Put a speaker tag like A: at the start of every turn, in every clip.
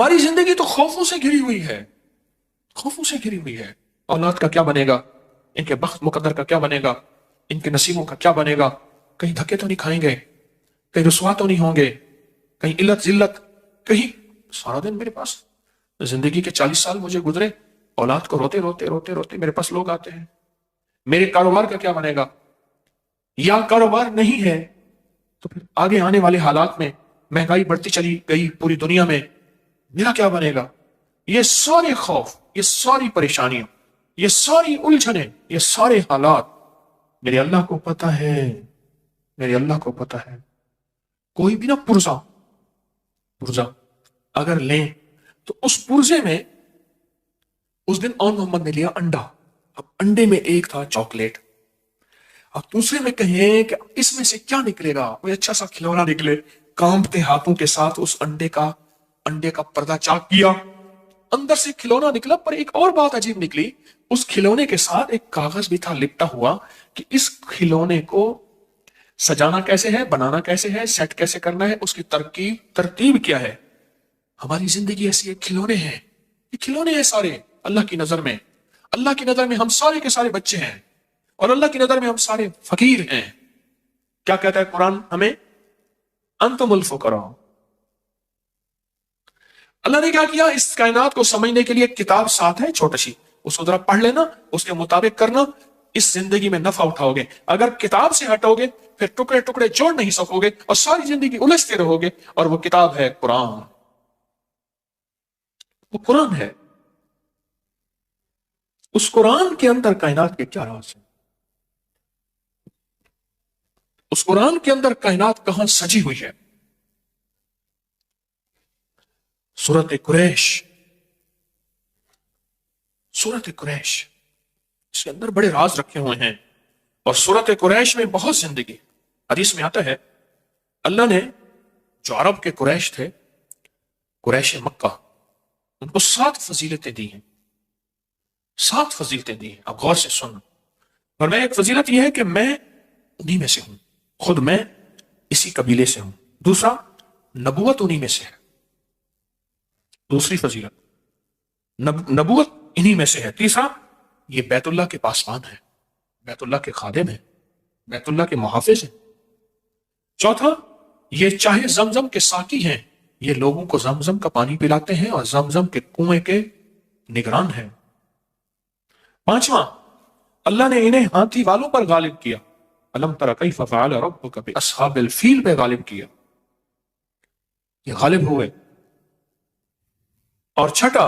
A: ہماری زندگی تو خوفوں سے گھری ہوئی ہے، خوفوں سے گھری ہوئی ہے۔ اولاد کا کیا بنے گا، ان کے بخت مقدر کا کیا بنے گا، ان کے نصیبوں کا کیا بنے گا، کہیں دھکے تو نہیں کھائیں گے، کہیں رسوا تو نہیں ہوں گے، کہیں علت ذلت، کہیں سارا دن میرے پاس زندگی کے 40 سال مجھے گزرے، اولاد کو روتے روتے روتے روتے میرے پاس لوگ آتے ہیں، میرے کاروبار کا کیا بنے گا، یا کاروبار نہیں ہے تو پھر آگے آنے والے حالات میں مہنگائی بڑھتی چلی گئی پوری دنیا میں، میرا کیا بنے گا۔ یہ سارے خوف، یہ ساری پریشانیاں، یہ ساری الجھنیں، یہ سارے حالات میرے اللہ کو پتہ ہے، میرے اللہ کو پتہ ہے۔ کوئی بھی نہ پرزا اگر لیں تو اس پرزے میں اس دن آن محمد نے لیا انڈا، اب انڈے میں ایک تھا چاکلیٹ، اب دوسرے میں کہیں کہ اس میں سے کیا نکلے گا، کوئی اچھا سا کھلونا نکلے، کانپتے ہاتھوں کے ساتھ اس انڈے کا پردہ چاک کیا، اندر سے کھلونا نکلا، پر ایک اور بات عجیب نکلی، اس کھلونے کے ساتھ ایک کاغذ بھی تھا لپٹا ہوا کہ اس کھلونے کو سجانا کیسے ہے، بنانا کیسے ہے، سیٹ کیسے کرنا ہے، اس کی ترتیب کیا ہے۔ ہماری زندگی ایسی ہے، کھلونے ہیں، یہ کھلونے ہیں سارے اللہ کی نظر میں۔ اللہ کی نظر میں ہم سارے کے سارے بچے ہیں، اور اللہ کی نظر میں ہم سارے فقیر ہیں۔ کیا کہتا ہے قرآن ہمیں؟ انتم الفقراء۔ اللہ نے کیا کیا، اس کائنات کو سمجھنے کے لیے ایک کتاب ساتھ ہے چھوٹی سی، اس کو ذرا پڑھ لینا، اس کے مطابق کرنا، اس زندگی میں نفع اٹھاؤ گے۔ اگر کتاب سے ہٹو گے پھر ٹکڑے ٹکڑے جوڑ نہیں سکو گے اور ساری زندگی الجھتے رہو گے، اور وہ کتاب ہے قرآن، وہ قرآن ہے۔ اس قرآن کے اندر کائنات کے کیا راز ہیں، اس قرآن کے اندر کائنات کہاں سجی ہوئی ہے۔ سورۃ قریش، سورۃ قریش، اس کے اندر بڑے راز رکھے ہوئے ہیں، اور سورۃ قریش میں بہت زندگی۔ حدیث میں آتا ہے اللہ نے جو عرب کے قریش تھے، قریش مکہ، ان کو 7 فضیلتیں دی ہیں، 7 فضیلتیں دی ہیں۔ اب غور سے سن، اور میں ایک فضیلت یہ ہے کہ میں انہی میں سے ہوں، خود میں اسی قبیلے سے ہوں۔ دوسرا، نبوت انہی میں سے ہے، دوسری فضیلت نبوت انہی میں سے ہے۔ تیسرا، یہ بیت اللہ کے پاسبان ہے، بیت اللہ کے خادم ہیں، بیت اللہ کے محافظ ہیں۔ چوتھا، یہ چاہے زمزم کے ساقی ہیں، یہ لوگوں کو زمزم کا پانی پلاتے ہیں اور زمزم کے کنویں کے نگران ہیں۔ پانچواں، اللہ نے انہیں ہاتھی والوں پر غالب کیا، الم تر کیف فعل ربک باصحاب الفیل پہ غالب کیا، یہ غالب ہوئے۔ اور چھٹا،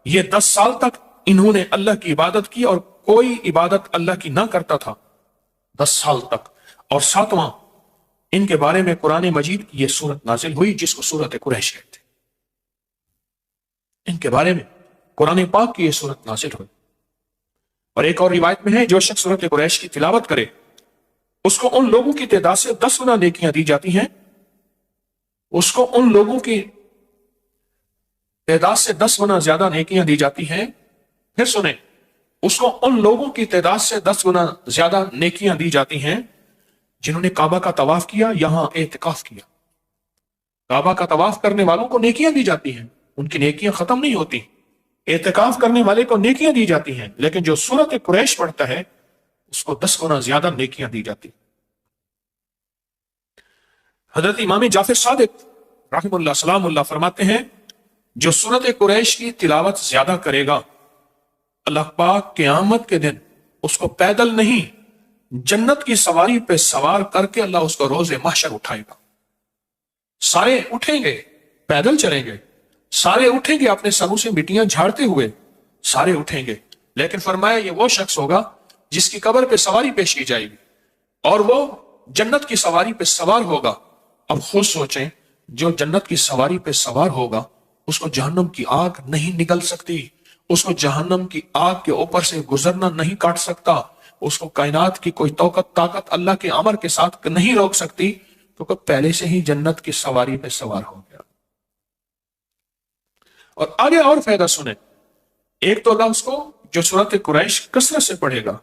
A: یہ 10 سال تک انہوں نے اللہ کی عبادت کی اور کوئی عبادت اللہ کی نہ کرتا تھا، 10 سال تک۔ اور ساتواں، ان کے بارے میں قرآن مجید کی یہ سورت نازل ہوئی جس کو سورت قریش کہتے ہیں، ان کے بارے میں قرآن پاک کی یہ سورت نازل ہوئی۔ اور ایک اور روایت میں ہے جو شخص سورت قریش کی تلاوت کرے اس کو ان لوگوں کی تعداد سے 10 گنا نیکیاں دی جاتی ہیں، اس کو ان لوگوں کی تعداد سے 10 گنا زیادہ نیکیاں دی جاتی ہیں۔ پھر سنیں، اس کو ان لوگوں کی تعداد سے 10 گنا زیادہ نیکیاں دی جاتی ہیں جنہوں نے کعبہ کا طواف کیا، یہاں اعتکاف کیا۔ کعبہ کا طواف کرنے والوں کو نیکیاں دی جاتی ہیں، ان کی نیکیاں ختم نہیں ہوتی۔ اعتکاف کرنے والے کو نیکیاں دی جاتی ہیں، لیکن جو سورت قریش پڑھتا ہے اس کو 10 گنا زیادہ نیکیاں دی جاتی۔ حضرت امام جعفر صادق رحمہ اللہ سلام اللہ فرماتے ہیں جو سورت قریش کی تلاوت زیادہ کرے گا، اللہ پاک قیامت کے دن اس کو پیدل نہیں جنت کی سواری پہ سوار کر کے اللہ اس کو روز محشر اٹھائے گا۔ سارے اٹھیں گے، پیدل چلیں گے، سارے اٹھیں گے اپنے سروں سے مٹیاں جھاڑتے ہوئے، سارے اٹھیں گے، لیکن فرمایا یہ وہ شخص ہوگا جس کی قبر پہ سواری پیش کی جائے گی اور وہ جنت کی سواری پہ سوار ہوگا۔ اب خود سوچیں، جو جنت کی سواری پہ سوار ہوگا اس کو جہنم کی آگ نہیں نگل سکتی، اس کو جہنم کی آگ کے اوپر سے گزرنا نہیں کاٹ سکتا، اس کو کائنات کی کوئی طاقت اللہ کے امر کے ساتھ نہیں روک سکتی، تو کہ پہلے سے ہی جنت کی سواری پہ سوار ہو گیا۔ اور آگے اور فائدہ سنیں، ایک تو اللہ اس کو جو سورت قریش کثرت سے پڑھے گا،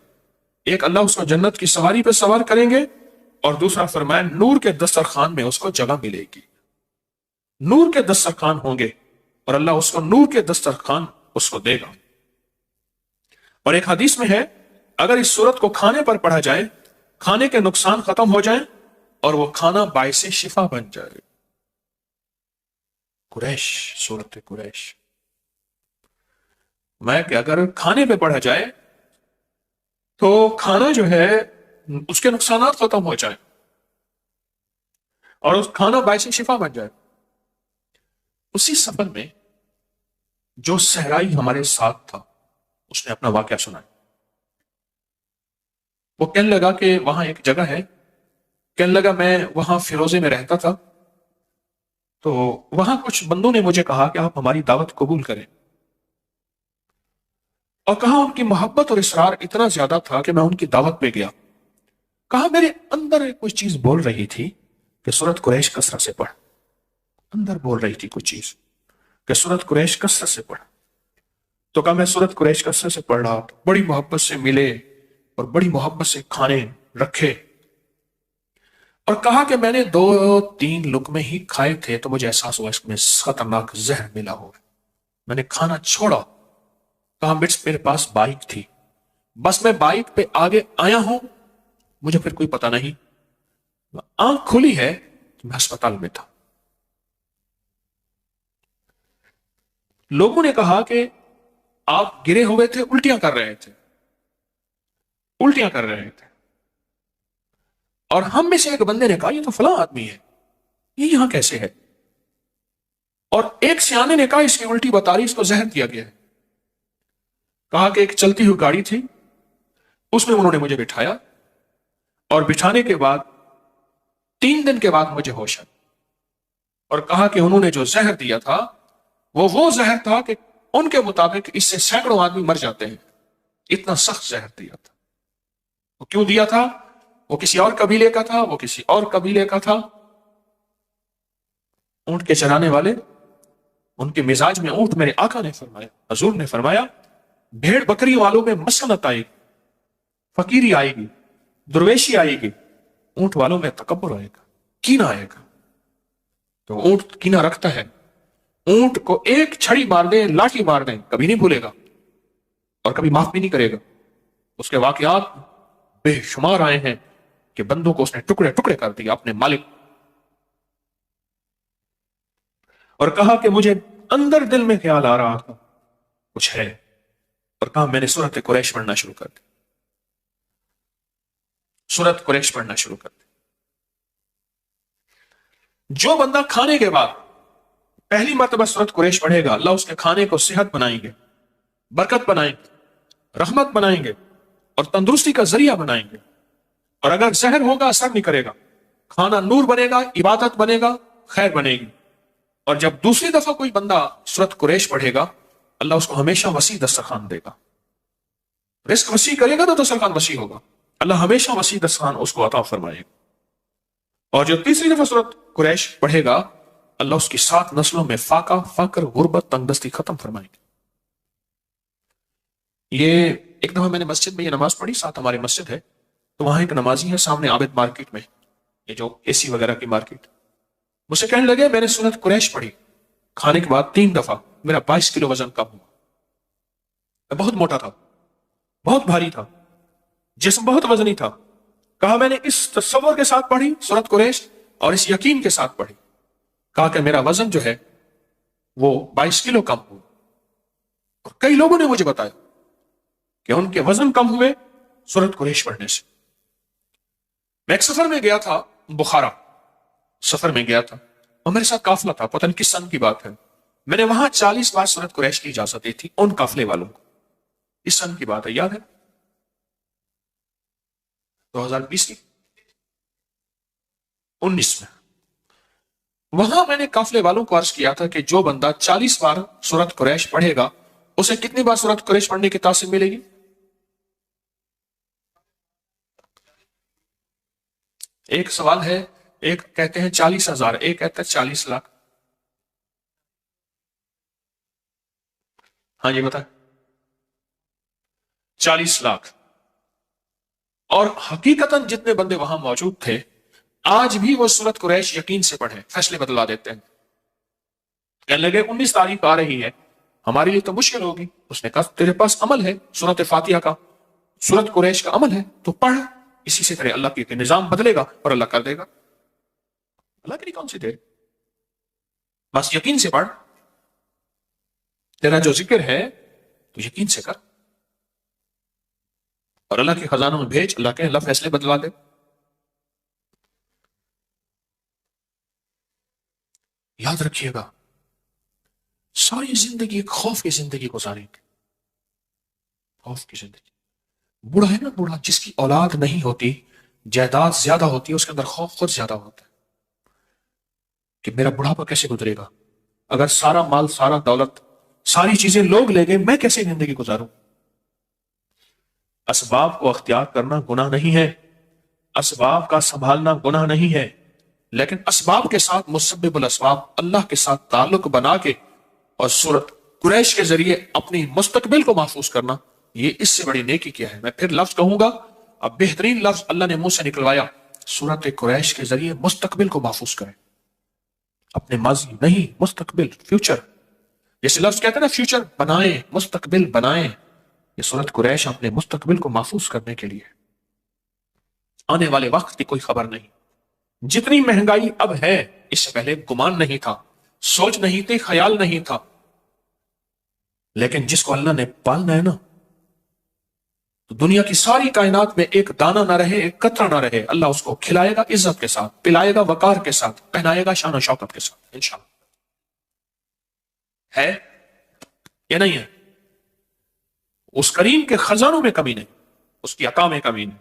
A: ایک اللہ اس کو جنت کی سواری پہ سوار کریں گے، اور دوسرا فرمایا نور کے دسترخوان میں اس کو جگہ ملے گی، نور کے دسترخوان ہوں گے، اور اللہ اس کو نور کے دسترخوان اس کو دے گا۔ اور ایک حدیث میں ہے اگر اس سورت کو کھانے پر پڑھا جائے کھانے کے نقصان ختم ہو جائیں اور وہ کھانا باعث شفا بن جائے۔ قریش، سورت قریش میں کہ اگر کھانے پہ پڑھا جائے تو کھانا جو ہے اس کے نقصانات ختم ہو جائے اور اس کھانا باعث شفا بن جائے۔ اسی سفر میں جو صحرائی ہمارے ساتھ تھا اس نے اپنا واقعہ سنایا۔ وہ کہنے لگا کہ وہاں ایک جگہ ہے، کہنے لگا میں وہاں فیروزے میں رہتا تھا، تو وہاں کچھ بندوں نے مجھے کہا کہ آپ ہماری دعوت قبول کریں، اور کہا ان کی محبت اور اصرار اتنا زیادہ تھا کہ میں ان کی دعوت پہ گیا۔ کہا میرے اندر کوئی چیز بول رہی تھی کہ سورت قریش کثرت سے پڑھ، اندر بول رہی تھی کچھ چیز کہ سورت قریش کثرت سے پڑھ۔ تو کہا میں سورت قریش کثرت سے پڑھ رہا، بڑی محبت سے ملے اور بڑی محبت سے کھانے رکھے، اور کہا کہ میں نے 2-3 لقمے ہی کھائے تھے تو مجھے احساس ہوا اس میں خطرناک زہر ملا ہوا، میں نے کھانا چھوڑا۔ کہا میرے پاس بائک تھی، بس میں بائک پہ آگے آیا ہوں، مجھے پھر کوئی پتہ نہیں، آنکھ کھلی ہے میں ہسپتال میں تھا۔ لوگوں نے کہا کہ آپ گرے ہوئے تھے، الٹیاں کر رہے تھے، الٹیاں کر رہے تھے، اور ہم میں سے ایک بندے نے کہا یہ تو فلاں آدمی ہے، یہ یہاں کیسے ہے؟ اور ایک سیانے نے کہا اس کی الٹی بتا رہی، اس کو زہر دیا گیا ہے۔ کہا کہ ایک چلتی ہوئی گاڑی تھی، اس میں انہوں نے مجھے بٹھایا، اور بٹھانے کے بعد 3 دن کے بعد مجھے ہوش آیا، اور کہا کہ انہوں نے جو زہر دیا تھا وہ زہر تھا کہ ان کے مطابق اس سے سینکڑوں آدمی مر جاتے ہیں، اتنا سخت زہر دیا تھا۔ وہ کیوں دیا تھا؟ وہ کسی اور قبیلے کا تھا، وہ کسی اور قبیلے کا تھا۔ اونٹ کے چرانے والے، ان کے مزاج میں اونٹ، میرے آقا نے فرمایا، حضور نے فرمایا بھیڑ بکری والوں میں مسکنت آئے گی، فقیری آئے گی، درویشی آئے گی، اونٹ والوں میں تکبر آئے گا، کینہ آئے گا۔ تو اونٹ کینہ رکھتا ہے، اونٹ کو ایک چھڑی مار دیں، لاٹھی مار دیں، کبھی نہیں بھولے گا اور کبھی معاف بھی نہیں کرے گا۔ اس کے واقعات بے شمار آئے ہیں کہ بندوں کو اس نے ٹکڑے ٹکڑے کر دیا اپنے مالک، اور کہا کہ مجھے اندر دل میں خیال آ رہا تھا کچھ ہے، اور کہا میں نے سورت قریش پڑھنا شروع کر دی، سورت قریش پڑھنا شروع کر دی۔ جو بندہ کھانے کے بعد پہلی مرتبہ سورت قریش پڑھے گا، اللہ اس کے کھانے کو صحت بنائیں گے، برکت بنائیں گے، رحمت بنائیں گے، اور تندرستی کا ذریعہ بنائیں گے۔ اور اگر زہر ہوگا اثر نہیں کرے گا، کھانا نور بنے گا، عبادت بنے گا، خیر بنے گی۔ اور جب دوسری دفعہ کوئی بندہ سورت قریش پڑھے گا، اللہ اس کو ہمیشہ وسیع دسترخوان دے گا، رزق وسیع کرے گا تو دسترخوان وسیع ہوگا، اللہ ہمیشہ وسیع دسترخوان اس کو عطا فرمائے گا۔ اور جو تیسری دفعہ سورت قریش پڑھے گا، اللہ اس کی 7 نسلوں میں فاقہ، فقر، غربت، تنگدستی ختم فرمائے گا۔ یہ ایک دفعہ میں نے مسجد میں یہ نماز پڑھی، ساتھ ہماری مسجد ہے، تو وہاں ایک نمازی ہے سامنے عابد مارکیٹ میں، یہ جو اے سی وغیرہ کی مارکیٹ، مجھ سے کہنے لگے میں نے سورت قریش پڑھی کھانے کے بعد 3 دفعہ، میرا 22 کلو وزن کم ہوا، میں بہت موٹا تھا، بہت بھاری تھا، جسم بہت وزنی تھا۔ کہا میں نے اس تصور کے ساتھ پڑھی سورت قریش اور اس یقین کے ساتھ پڑھی، کہا کہ میرا وزن جو ہے وہ 22 کلو کم ہوا۔ اور کئی لوگوں نے مجھے بتایا کہ ان کے وزن کم ہوئے سورت قریش پڑھنے سے۔ میں ایک سفر میں گیا تھا، بخارا سفر میں گیا تھا، اور میرے ساتھ قافلہ تھا، پتہ نہیں کس سن کی بات ہے، میں نے وہاں 40 بار سورت قریش کی اجازت دی تھی ان قافلے والوں کو، اس سن کی بات ہے، یاد ہے 2020 کی 19 میں۔ وہاں میں نے قافلے والوں کو عرض کیا تھا کہ جو بندہ 40 بار سورت قریش پڑھے گا اسے کتنی بار سورت قریش پڑھنے کی تاثیر ملے گی؟ ایک سوال ہے، ایک کہتے ہیں 40,000، ایک کہتا ہے 40 لاکھ۔ ہاں جی بتائیں، 40 لاکھ۔ اور حقیقتاً جتنے بندے وہاں موجود تھے آج بھی وہ سورت قریش یقین سے پڑھیں، فیصلے بدلا دیتے ہیں۔ کہنے لگے 19 تاریخ آ رہی ہے، ہمارے لیے تو مشکل ہوگی۔ اس نے کہا تیرے پاس عمل ہے، سورت فاتحہ کا، سورت قریش کا عمل ہے، تو پڑھ، اسی سے تیرے اللہ کے نظام بدلے گا اور اللہ کر دے گا۔ اللہ کے لیے کون سی دیر، بس یقین سے پڑھ، تیرا جو ذکر ہے تو یقین سے کر، اور اللہ کے خزانوں میں بھیج، اللہ کے اللہ فیصلے بدلوا دے۔ یاد رکھیے گا، ساری زندگی ایک خوف کی زندگی گزاریں گے، خوف کی زندگی۔ بوڑھا ہے نا، بوڑھا جس کی اولاد نہیں ہوتی، جائیداد زیادہ ہوتی ہے، اس کے اندر خوف خود زیادہ ہوتا ہے کہ میرا بڑھاپا کیسے گزرے گا، اگر سارا مال، سارا دولت، ساری چیزیں لوگ لے گئے، میں کیسے زندگی گزاروں۔ اسباب کو اختیار کرنا گناہ نہیں ہے، اسباب کا سنبھالنا گناہ نہیں ہے، لیکن اسباب کے ساتھ مسبب الاسباب اللہ کے ساتھ تعلق بنا کے اور سورت قریش کے ذریعے اپنی مستقبل کو محفوظ کرنا، یہ اس سے بڑی نیکی کیا ہے۔ میں پھر لفظ کہوں گا، اب بہترین لفظ اللہ نے منہ سے نکلوایا، سورت قریش کے ذریعے مستقبل کو محفوظ کریں، اپنے ماضی نہیں، مستقبل، فیوچر، جیسے لفظ کہتے ہیں نا فیوچر بنائیں، مستقبل بنائیں، یہ سورت قریش اپنے مستقبل کو محفوظ کرنے کے لیے، آنے والے وقت کی کوئی خبر نہیں۔ جتنی مہنگائی اب ہے، اس سے پہلے گمان نہیں تھا، سوچ نہیں تھی، خیال نہیں تھا، لیکن جس کو اللہ نے پالنا ہے نا، تو دنیا کی ساری کائنات میں ایک دانہ نہ رہے، ایک قطرہ نہ رہے، اللہ اس کو کھلائے گا عزت کے ساتھ، پلائے گا وقار کے ساتھ، پہنائے گا شان و شوکت کے ساتھ، انشاءاللہ۔ ہے یا نہیں ہے؟ اس کریم کے خزانوں میں کمی نہیں، اس کی عطا میں کمی نہیں۔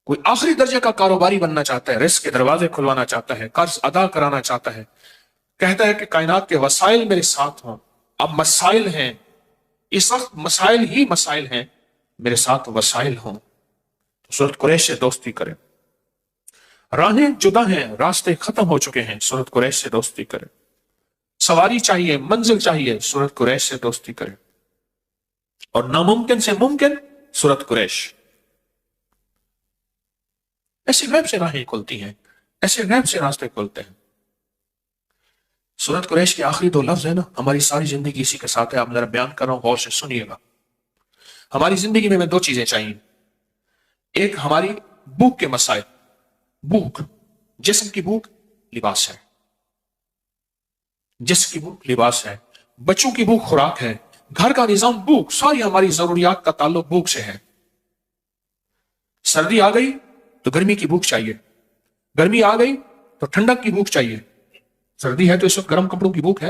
A: کوئی آخری درجے کا کاروباری بننا چاہتا ہے، رزق کے دروازے کھلوانا چاہتا ہے، قرض ادا کرانا چاہتا ہے، کہتا ہے کہ کائنات کے وسائل میرے ساتھ ہوں، اب مسائل ہیں، اس وقت مسائل ہی مسائل ہیں، میرے ساتھ وسائل ہوں، تو سورت قریش سے دوستی کریں۔ راہیں جدا ہیں، راستے ختم ہو چکے ہیں، سورت قریش سے دوستی کریں۔ سواری چاہیے، منزل چاہیے، سورت قریش سے دوستی کریں۔ اور ناممکن سے ممکن، سورت قریش۔ ایسے غیب سے راہیں کھلتی ہیں، ایسے غیب سے راستے کھلتے ہیں۔ سورت قریش کے آخری 2 لفظ ہیں نا، ہماری ساری زندگی اسی کے ساتھ ہے، آپ ذرا بیان کر رہا ہوں، غور سے سنیے گا۔ ہماری زندگی میں 2 چیزیں چاہیے، ایک ہماری بھوک کے مسائل، بھوک، جسم کی بھوک، لباس ہے، جسم کی بھوک لباس ہے، بچوں کی بھوک خوراک ہے، گھر کا نظام بھوک، ساری ہماری ضروریات کا تعلق بھوک سے ہے۔ سردی آ گئی تو گرمی کی بھوک چاہیے، گرمی آ گئی تو ٹھنڈک کی بھوک چاہیے، سردی ہے تو اس وقت گرم کپڑوں کی بھوک ہے،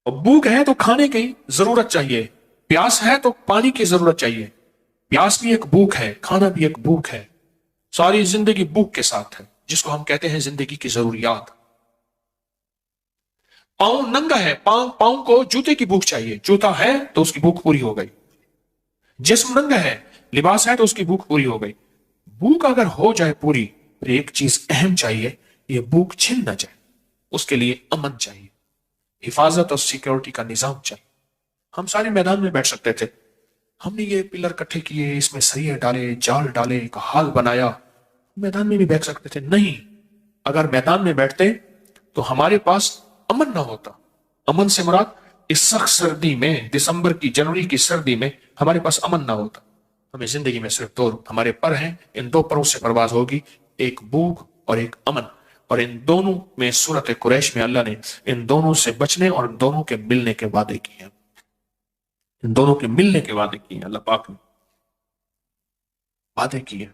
A: اور بھوک ہے تو کھانے کی ضرورت چاہیے، پیاس ہے تو پانی کی ضرورت چاہیے، پیاس بھی ایک بھوک ہے، کھانا بھی ایک بھوک ہے، ساری زندگی بھوک کے ساتھ ہے، جس کو ہم کہتے ہیں زندگی کی ضروریات۔ پاؤں ننگا ہے، پاؤں کو جوتے کی بھوک چاہیے، جوتا ہے تو اس کی بھوک پوری ہو گئی۔ جسم ننگا ہے، لباس ہے تو اس کی بھوک پوری ہو گئی۔ بھوک اگر ہو جائے پوری، پھر ایک چیز اہم چاہیے، یہ بھوک چھن نہ جائے، اس کے لیے امن چاہیے، حفاظت اور سیکیورٹی کا نظام چاہیے۔ ہم سارے میدان میں بیٹھ سکتے تھے، ہم نے یہ پلر کٹھے کیے، اس میں سریے ڈالے، جال ڈالے، ایک حال بنایا، میدان میں بھی بیٹھ سکتے تھے۔ نہیں، اگر میدان میں بیٹھتے تو ہمارے پاس امن نہ ہوتا۔ امن سے مراد اس سخت سردی میں، دسمبر کی، جنوری کی سردی میں ہمارے پاس امن نہ ہوتا۔ ہمیں زندگی میں صرف 2 ہمارے پر ہیں، ان 2 پروں سے پرواز ہوگی، ایک بھوک اور ایک امن، اور ان دونوں میں سورت قریش میں اللہ نے ان دونوں سے بچنے اور ان دونوں کے ملنے کے وعدے کیے ہیں، ان دونوں کے ملنے کے وعدے کیے ہیں، اللہ پاک نے وعدے کیے۔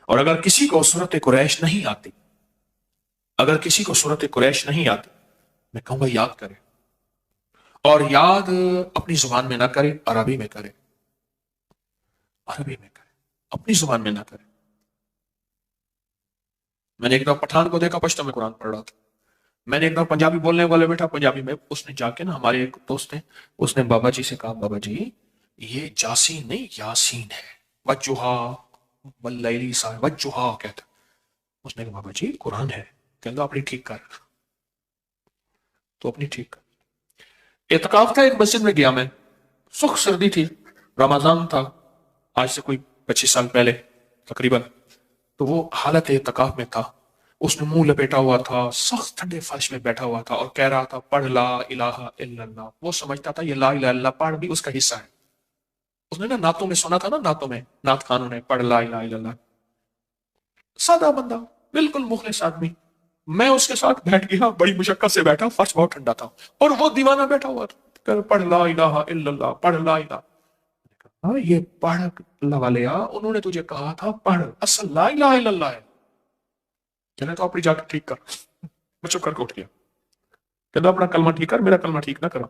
A: اور اگر کسی کو سورت قریش نہیں آتی، اگر کسی کو سورت قریش نہیں آتی، میں کہوں گا یاد کرے، اور یاد اپنی زبان میں نہ کرے، عربی میں کرے، عربی میں کرے، اپنی زبان میں نہ کرے۔ میں نے ایک دفعہ پٹھان کو دیکھا پشتو میں قرآن پڑھ رہا تھا، میں نے ایک دفعہ پنجابی بولنے والے بیٹھا پنجابی میں، اس نے جا کے نا، ہمارے ایک دوست ہیں، اس نے بابا جی سے کہا، بابا جی یہ جاسین نہیں یاسین ہے، وجہا واللیلی صاحب وجہا کہتا، اس نے کہا بابا جی قرآن ہے، کہتا اپنی ٹھیک کر، تو اپنی ٹھیک کر۔ اعتکاف تھا، ایک مسجد میں گیا میں، سخت سردی تھی، رمضان تھا، آج سے کوئی 25 سال پہلے تقریباً، تو وہ حالت اعتکاف میں تھا، اس نے منہ لپیٹا ہوا تھا، سخت ٹھنڈے فرش میں بیٹھا ہوا تھا اور کہہ رہا تھا پڑھ لا الہ الا اللہ۔ وہ سمجھتا تھا یہ لا الہ الا اللہ پڑھ بھی اس کا حصہ ہے۔ اس نے نا نعتوں میں سنا تھا، نا نعتوں میں نعت خانوں نے پڑھ لا الہ الا اللہ، سادہ بندہ بالکل مخلص آدمی۔ میں اس کے ساتھ بیٹھ گیا، بڑی مشقت سے بیٹھا، فرش بہت ٹھنڈا تھا اور وہ دیوانہ بیٹھا ہوا تھا، پڑھ لا الہ الا اللہ، پڑھ لا الہ۔ ہاں یہ پڑھ اللہ والے انہوں نے تجھے کہا تھا پڑھ، اصل لا الہ الا اللہ ہے۔ چلے تو اپنی جا کے ٹھیک کر۔ میں چپ کر کے اٹھ گیا، کہتا اپنا کلمہ ٹھیک کر، میرا کلمہ ٹھیک نہ کرا۔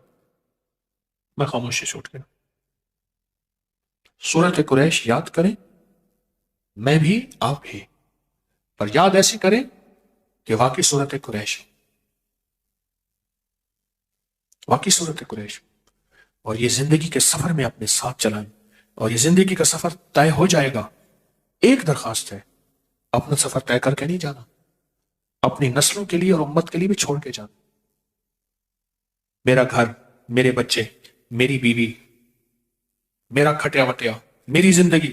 A: میں خاموشی سے اٹھ گیا۔ سورۃ قریش یاد کریں، میں بھی آپ بھی، پر یاد ایسی کریں کہ واقعی سورۃ قریش، واقعی سورۃ قریش، اور یہ زندگی کے سفر میں اپنے ساتھ چلائیں، اور یہ زندگی کا سفر طے ہو جائے گا۔ ایک درخواست ہے، اپنا سفر طے کر کے نہیں جانا، اپنی نسلوں کے لیے اور امت کے لیے بھی چھوڑ کے جانا۔ میرا گھر، میرے بچے، میری بیوی، میرا کھٹیا وٹیا، میری زندگی،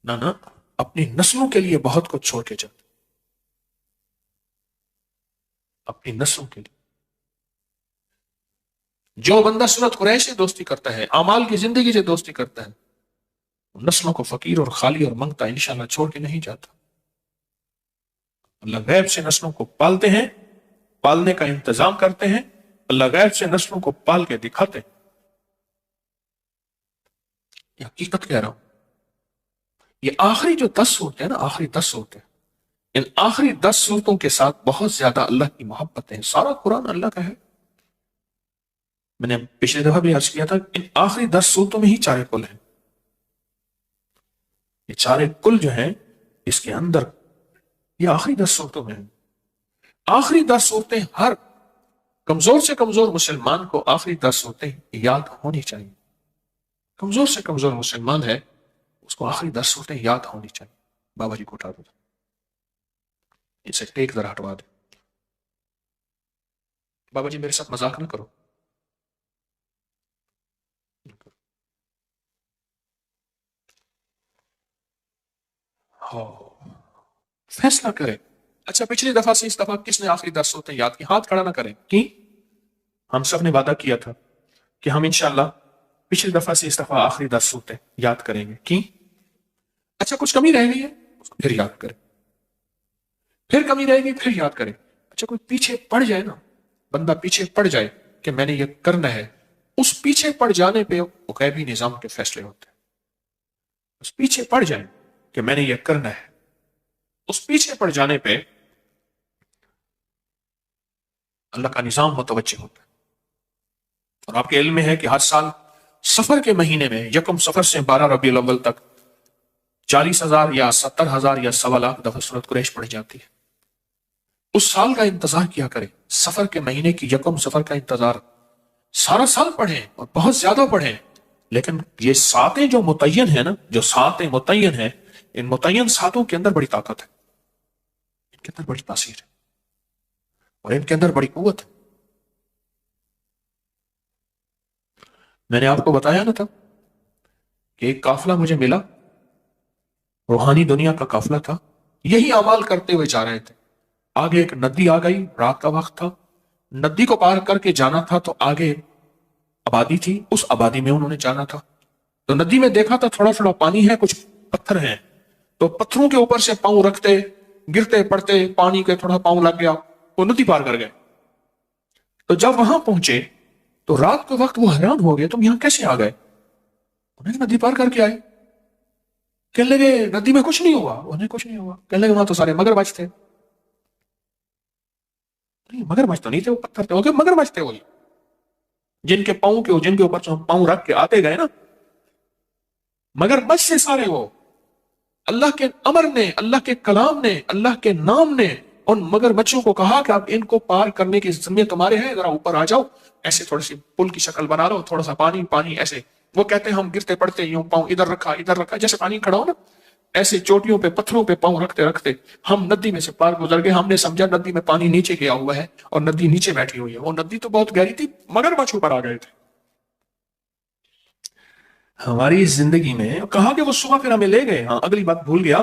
A: نہ اپنی نسلوں کے لیے بہت کچھ چھوڑ کے جانا، اپنی نسلوں کے لیے۔ جو بندہ سورۃ قریش سے دوستی کرتا ہے، اعمال کی زندگی سے دوستی کرتا ہے، نسلوں کو فقیر اور خالی اور منگتا انشاءاللہ چھوڑ کے نہیں جاتا۔ اللہ غیب سے نسلوں کو پالتے ہیں، پالنے کا انتظام کرتے ہیں، اللہ غیب سے نسلوں کو پال کے دکھاتے ہیں۔ یہ حقیقت کہہ رہا ہوں۔ یہ آخری جو 10 صورتیں ہیں نا، آخری 10 صورتیں، ان آخری 10 صورتوں کے ساتھ بہت زیادہ اللہ کی محبت ہے۔ سارا قرآن اللہ کا ہے۔ میں نے پچھلے دفعہ بھی عرض کیا تھا، ان آخری 10 صورتوں میں ہی چارے کل ہیں۔ یہ چارے کل جو ہیں اس کے اندر، یہ آخری 10 صورتوں میں ہیں۔ آخری 10 صورتیں ہر کمزور سے کمزور مسلمان کو آخری 10 صورتیں یاد ہونی چاہیے۔ کمزور سے کمزور مسلمان ہے، اس کو آخری 10 صورتیں یاد ہونی چاہیے۔ بابا جی کو اٹھا دو، اسے ٹیک ذرا ہٹوا دے۔ بابا جی میرے ساتھ مذاق نہ کرو۔ فیصلہ کرے۔ اچھا پچھلی دفعہ سے اس دفعہ کس نے آخری 10 صورتیں یاد کی؟ ہاتھ کھڑا نہ کریں۔ کی ہم سب نے وعدہ کیا تھا کہ ہم انشاءاللہ پچھلی دفعہ سے اس دفعہ آخری 10 صورتیں یاد کریں گے۔ کی اچھا کچھ کمی رہ گئی ہے اس کو پھر یاد کریں، پھر کمی رہے گی پھر یاد کریں۔ اچھا کوئی پیچھے پڑ جائے نا، بندہ پیچھے پڑ جائے کہ میں نے یہ کرنا ہے، اس پیچھے پڑ جانے پہ غیبی نظام کے فیصلے ہوتے ہیں۔ اس پیچھے پڑ جائے کہ میں نے یہ کرنا ہے، اس پیچھے پڑ جانے پہ اللہ کا نظام متوجہ ہوتا ہے۔ اور آپ کے علم میں ہے کہ ہر سال سفر کے مہینے میں، یکم سفر سے 12 ربیع الاول تک 40,000 یا 70,000 یا 1.25 دفعہ سورۃ قریش پڑھی جاتی ہے۔ اس سال کا انتظار کیا کریں، سفر کے مہینے کی یکم سفر کا انتظار سارا سال پڑھیں اور بہت زیادہ پڑھیں، لیکن یہ ساتیں جو متعین ہیں نا، جو ساتیں متعین ہیں، ان متعین ساتوں کے اندر بڑی طاقت ہے، ان کے اندر بڑی تاثیر ہے اور ان کے اندر بڑی قوت ہے۔ میں نے آپ کو بتایا نا تھا کہ ایک قافلہ مجھے ملا، روحانی دنیا کا قافلہ تھا، یہی اعمال کرتے ہوئے جا رہے تھے۔ آگے ایک ندی آ گئی، رات کا وقت تھا، ندی کو پار کر کے جانا تھا تو آگے آبادی تھی، اس آبادی میں انہوں نے جانا تھا۔ تو ندی میں دیکھا تھا تھوڑا تھوڑا پانی ہے، کچھ پتھر ہیں، تو پتھروں کے اوپر سے پاؤں رکھتے، گرتے پڑتے، پانی کے تھوڑا پاؤں لگ گیا، وہ ندی پار کر گئے۔ تو جب وہاں پہنچے تو رات کے وقت وہ حیران ہو گئے، تم یہاں کیسے آ گئے؟ انہیں ندی پار کر کے آئے۔ کہنے لگے ندی میں کچھ نہیں ہوا، انہیں کچھ نہیں ہوا۔ کہنے لگے وہاں تو سارے مگرمچھ تھے۔ مگرمچھ تو نہیں تھے، وہ پتھر تھے، وہ مگرمچھ تھے، وہی جن کے پاؤں کے، جن کے اوپر سے ہم پاؤں رکھ کے آتے گئے نا، مگرمچھ سے سارے وہ۔ اللہ کے امر نے، اللہ کے کلام نے، اللہ کے نام نے ان مگرمچھوں کو کہا کہ اب ان کو پار کرنے کی ذمہ تمہارے ہیں، ذرا اوپر آ جاؤ، ایسے تھوڑی سی پل کی شکل بنا لو، تھوڑا سا پانی پانی ایسے۔ وہ کہتے ہیں ہم گرتے پڑتے یوں پاؤں ادھر رکھا، جیسے پانی کھڑا ہو نا، ایسے چوٹیوں پہ پتھروں پہ پاؤں رکھتے رکھتے ہم ندی میں سے پار گزر گئے۔ ہم نے سمجھا ندی میں پانی نیچے گیا ہوا ہے اور ندی نیچے بیٹھی ہوئی ہے، وہ ندی تو بہت گہری تھی، مگرمچھ اوپر آ گئے تھے۔ ہماری زندگی میں کہا کہ وہ صبح پھر ہمیں لے گئے، ہاں اگلی بات بھول گیا،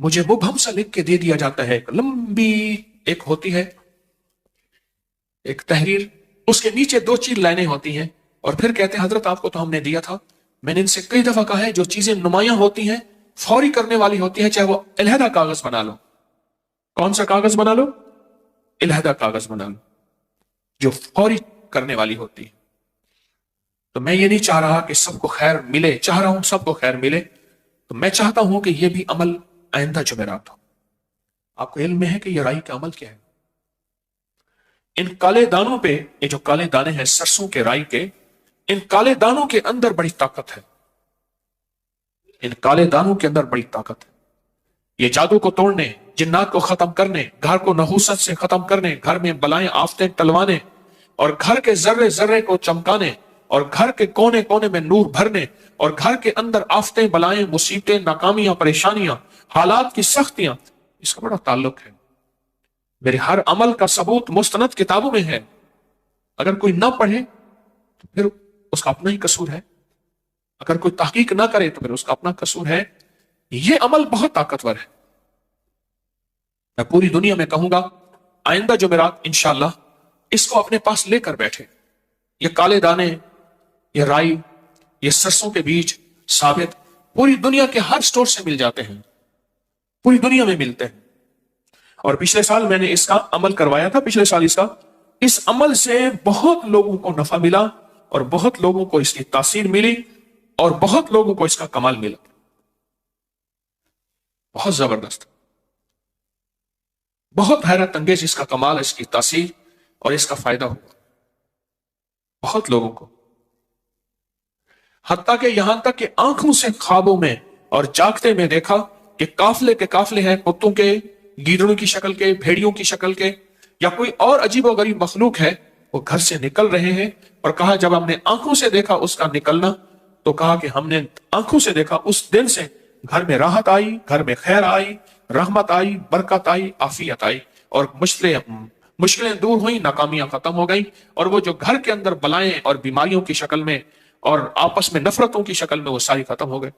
A: مجھے مبہم سا لکھ کے دے دیا جاتا ہے، ایک لمبی ایک ہوتی ہے ایک تحریر، اس کے نیچے 2 لائنیں ہوتی ہیں، اور پھر کہتے ہیں حضرت آپ کو تو ہم نے دیا تھا، میں نے ان سے کئی دفعہ کہا ہے جو چیزیں نمایاں ہوتی ہیں فوری کرنے والی ہوتی ہیں، چاہے وہ علیحدہ کاغذ بنا لو۔ کون سا کاغذ بنا لو؟ علیحدہ کاغذ بنا لو، جو فوری کرنے والی ہوتی ہے۔ تو میں یہ نہیں چاہ رہا کہ سب کو خیر ملے، چاہ رہا ہوں سب کو خیر ملے، تو میں چاہتا ہوں کہ یہ بھی عمل آئندہ جمعرات ہو۔ آپ کو علم میں ہے کہ یہ رائی کا عمل کیا ہے؟ ان کالے دانوں پہ، یہ جو کالے دانے ہیں سرسوں کے، رائی کے، ان کالے دانوں کے اندر بڑی طاقت ہے، ان کالے دانوں کے اندر بڑی طاقت ہے۔ یہ جادو کو توڑنے، جنات کو ختم کرنے، گھر کو نحوست سے ختم کرنے، گھر میں بلائیں آفتیں ٹلوانے، اور گھر کے ذرے ذرے کو چمکانے، اور گھر کے کونے کونے میں نور بھرنے، اور گھر کے اندر آفتیں، بلائیں، مصیبتیں، ناکامیاں، پریشانیاں، حالات کی سختیاں، اس کا بڑا تعلق ہے۔ میرے ہر عمل کا ثبوت مستند کتابوں میں ہے، اگر کوئی نہ پڑھے تو پھر اس کا اپنا ہی قصور ہے، اگر کوئی تحقیق نہ کرے تو پھر اس کا اپنا قصور ہے۔ یہ عمل بہت طاقتور ہے۔ میں پوری دنیا میں کہوں گا آئندہ جمعرات انشاءاللہ اس کو اپنے پاس لے کر بیٹھے۔ یہ کالے دانے، یہ رائی، یہ سرسوں کے بیج ثابت پوری دنیا کے ہر سٹور سے مل جاتے ہیں، پوری دنیا میں ملتے ہیں۔ اور پچھلے سال میں نے اس کا عمل کروایا تھا، پچھلے سال اس عمل سے بہت لوگوں کو نفع ملا، اور بہت لوگوں کو اس کی تاثیر ملی، اور بہت لوگوں کو اس کا کمال ملا، بہت زبردست، بہت حیرت انگیز اس کا کمال، اس کی تاثیر اور اس کا فائدہ ہوا بہت لوگوں کو، حتیٰ کہ یہاں تک کہ آنکھوں سے خوابوں میں اور جاگتے میں دیکھا کہ قافلے کے قافلے ہیں، کتوں کے، گیدڑوں کی شکل کے، بھیڑیوں کی شکل کے، یا کوئی اور عجیب و غریب مخلوق ہے، وہ گھر سے نکل رہے ہیں، اور کہا جب ہم نے آنکھوں سے دیکھا اس کا نکلنا، تو کہا کہ ہم نے آنکھوں سے دیکھا، اس دن سے گھر میں راحت آئی، گھر میں خیر آئی، رحمت آئی، برکت آئی، عافیت آئی، اور مشکلیں دور ہوئیں، ناکامیاں ختم ہو گئیں، اور وہ جو گھر کے اندر بلائیں اور بیماریوں کی شکل میں اور آپس میں نفرتوں کی شکل میں وہ ساری ختم ہو گئے۔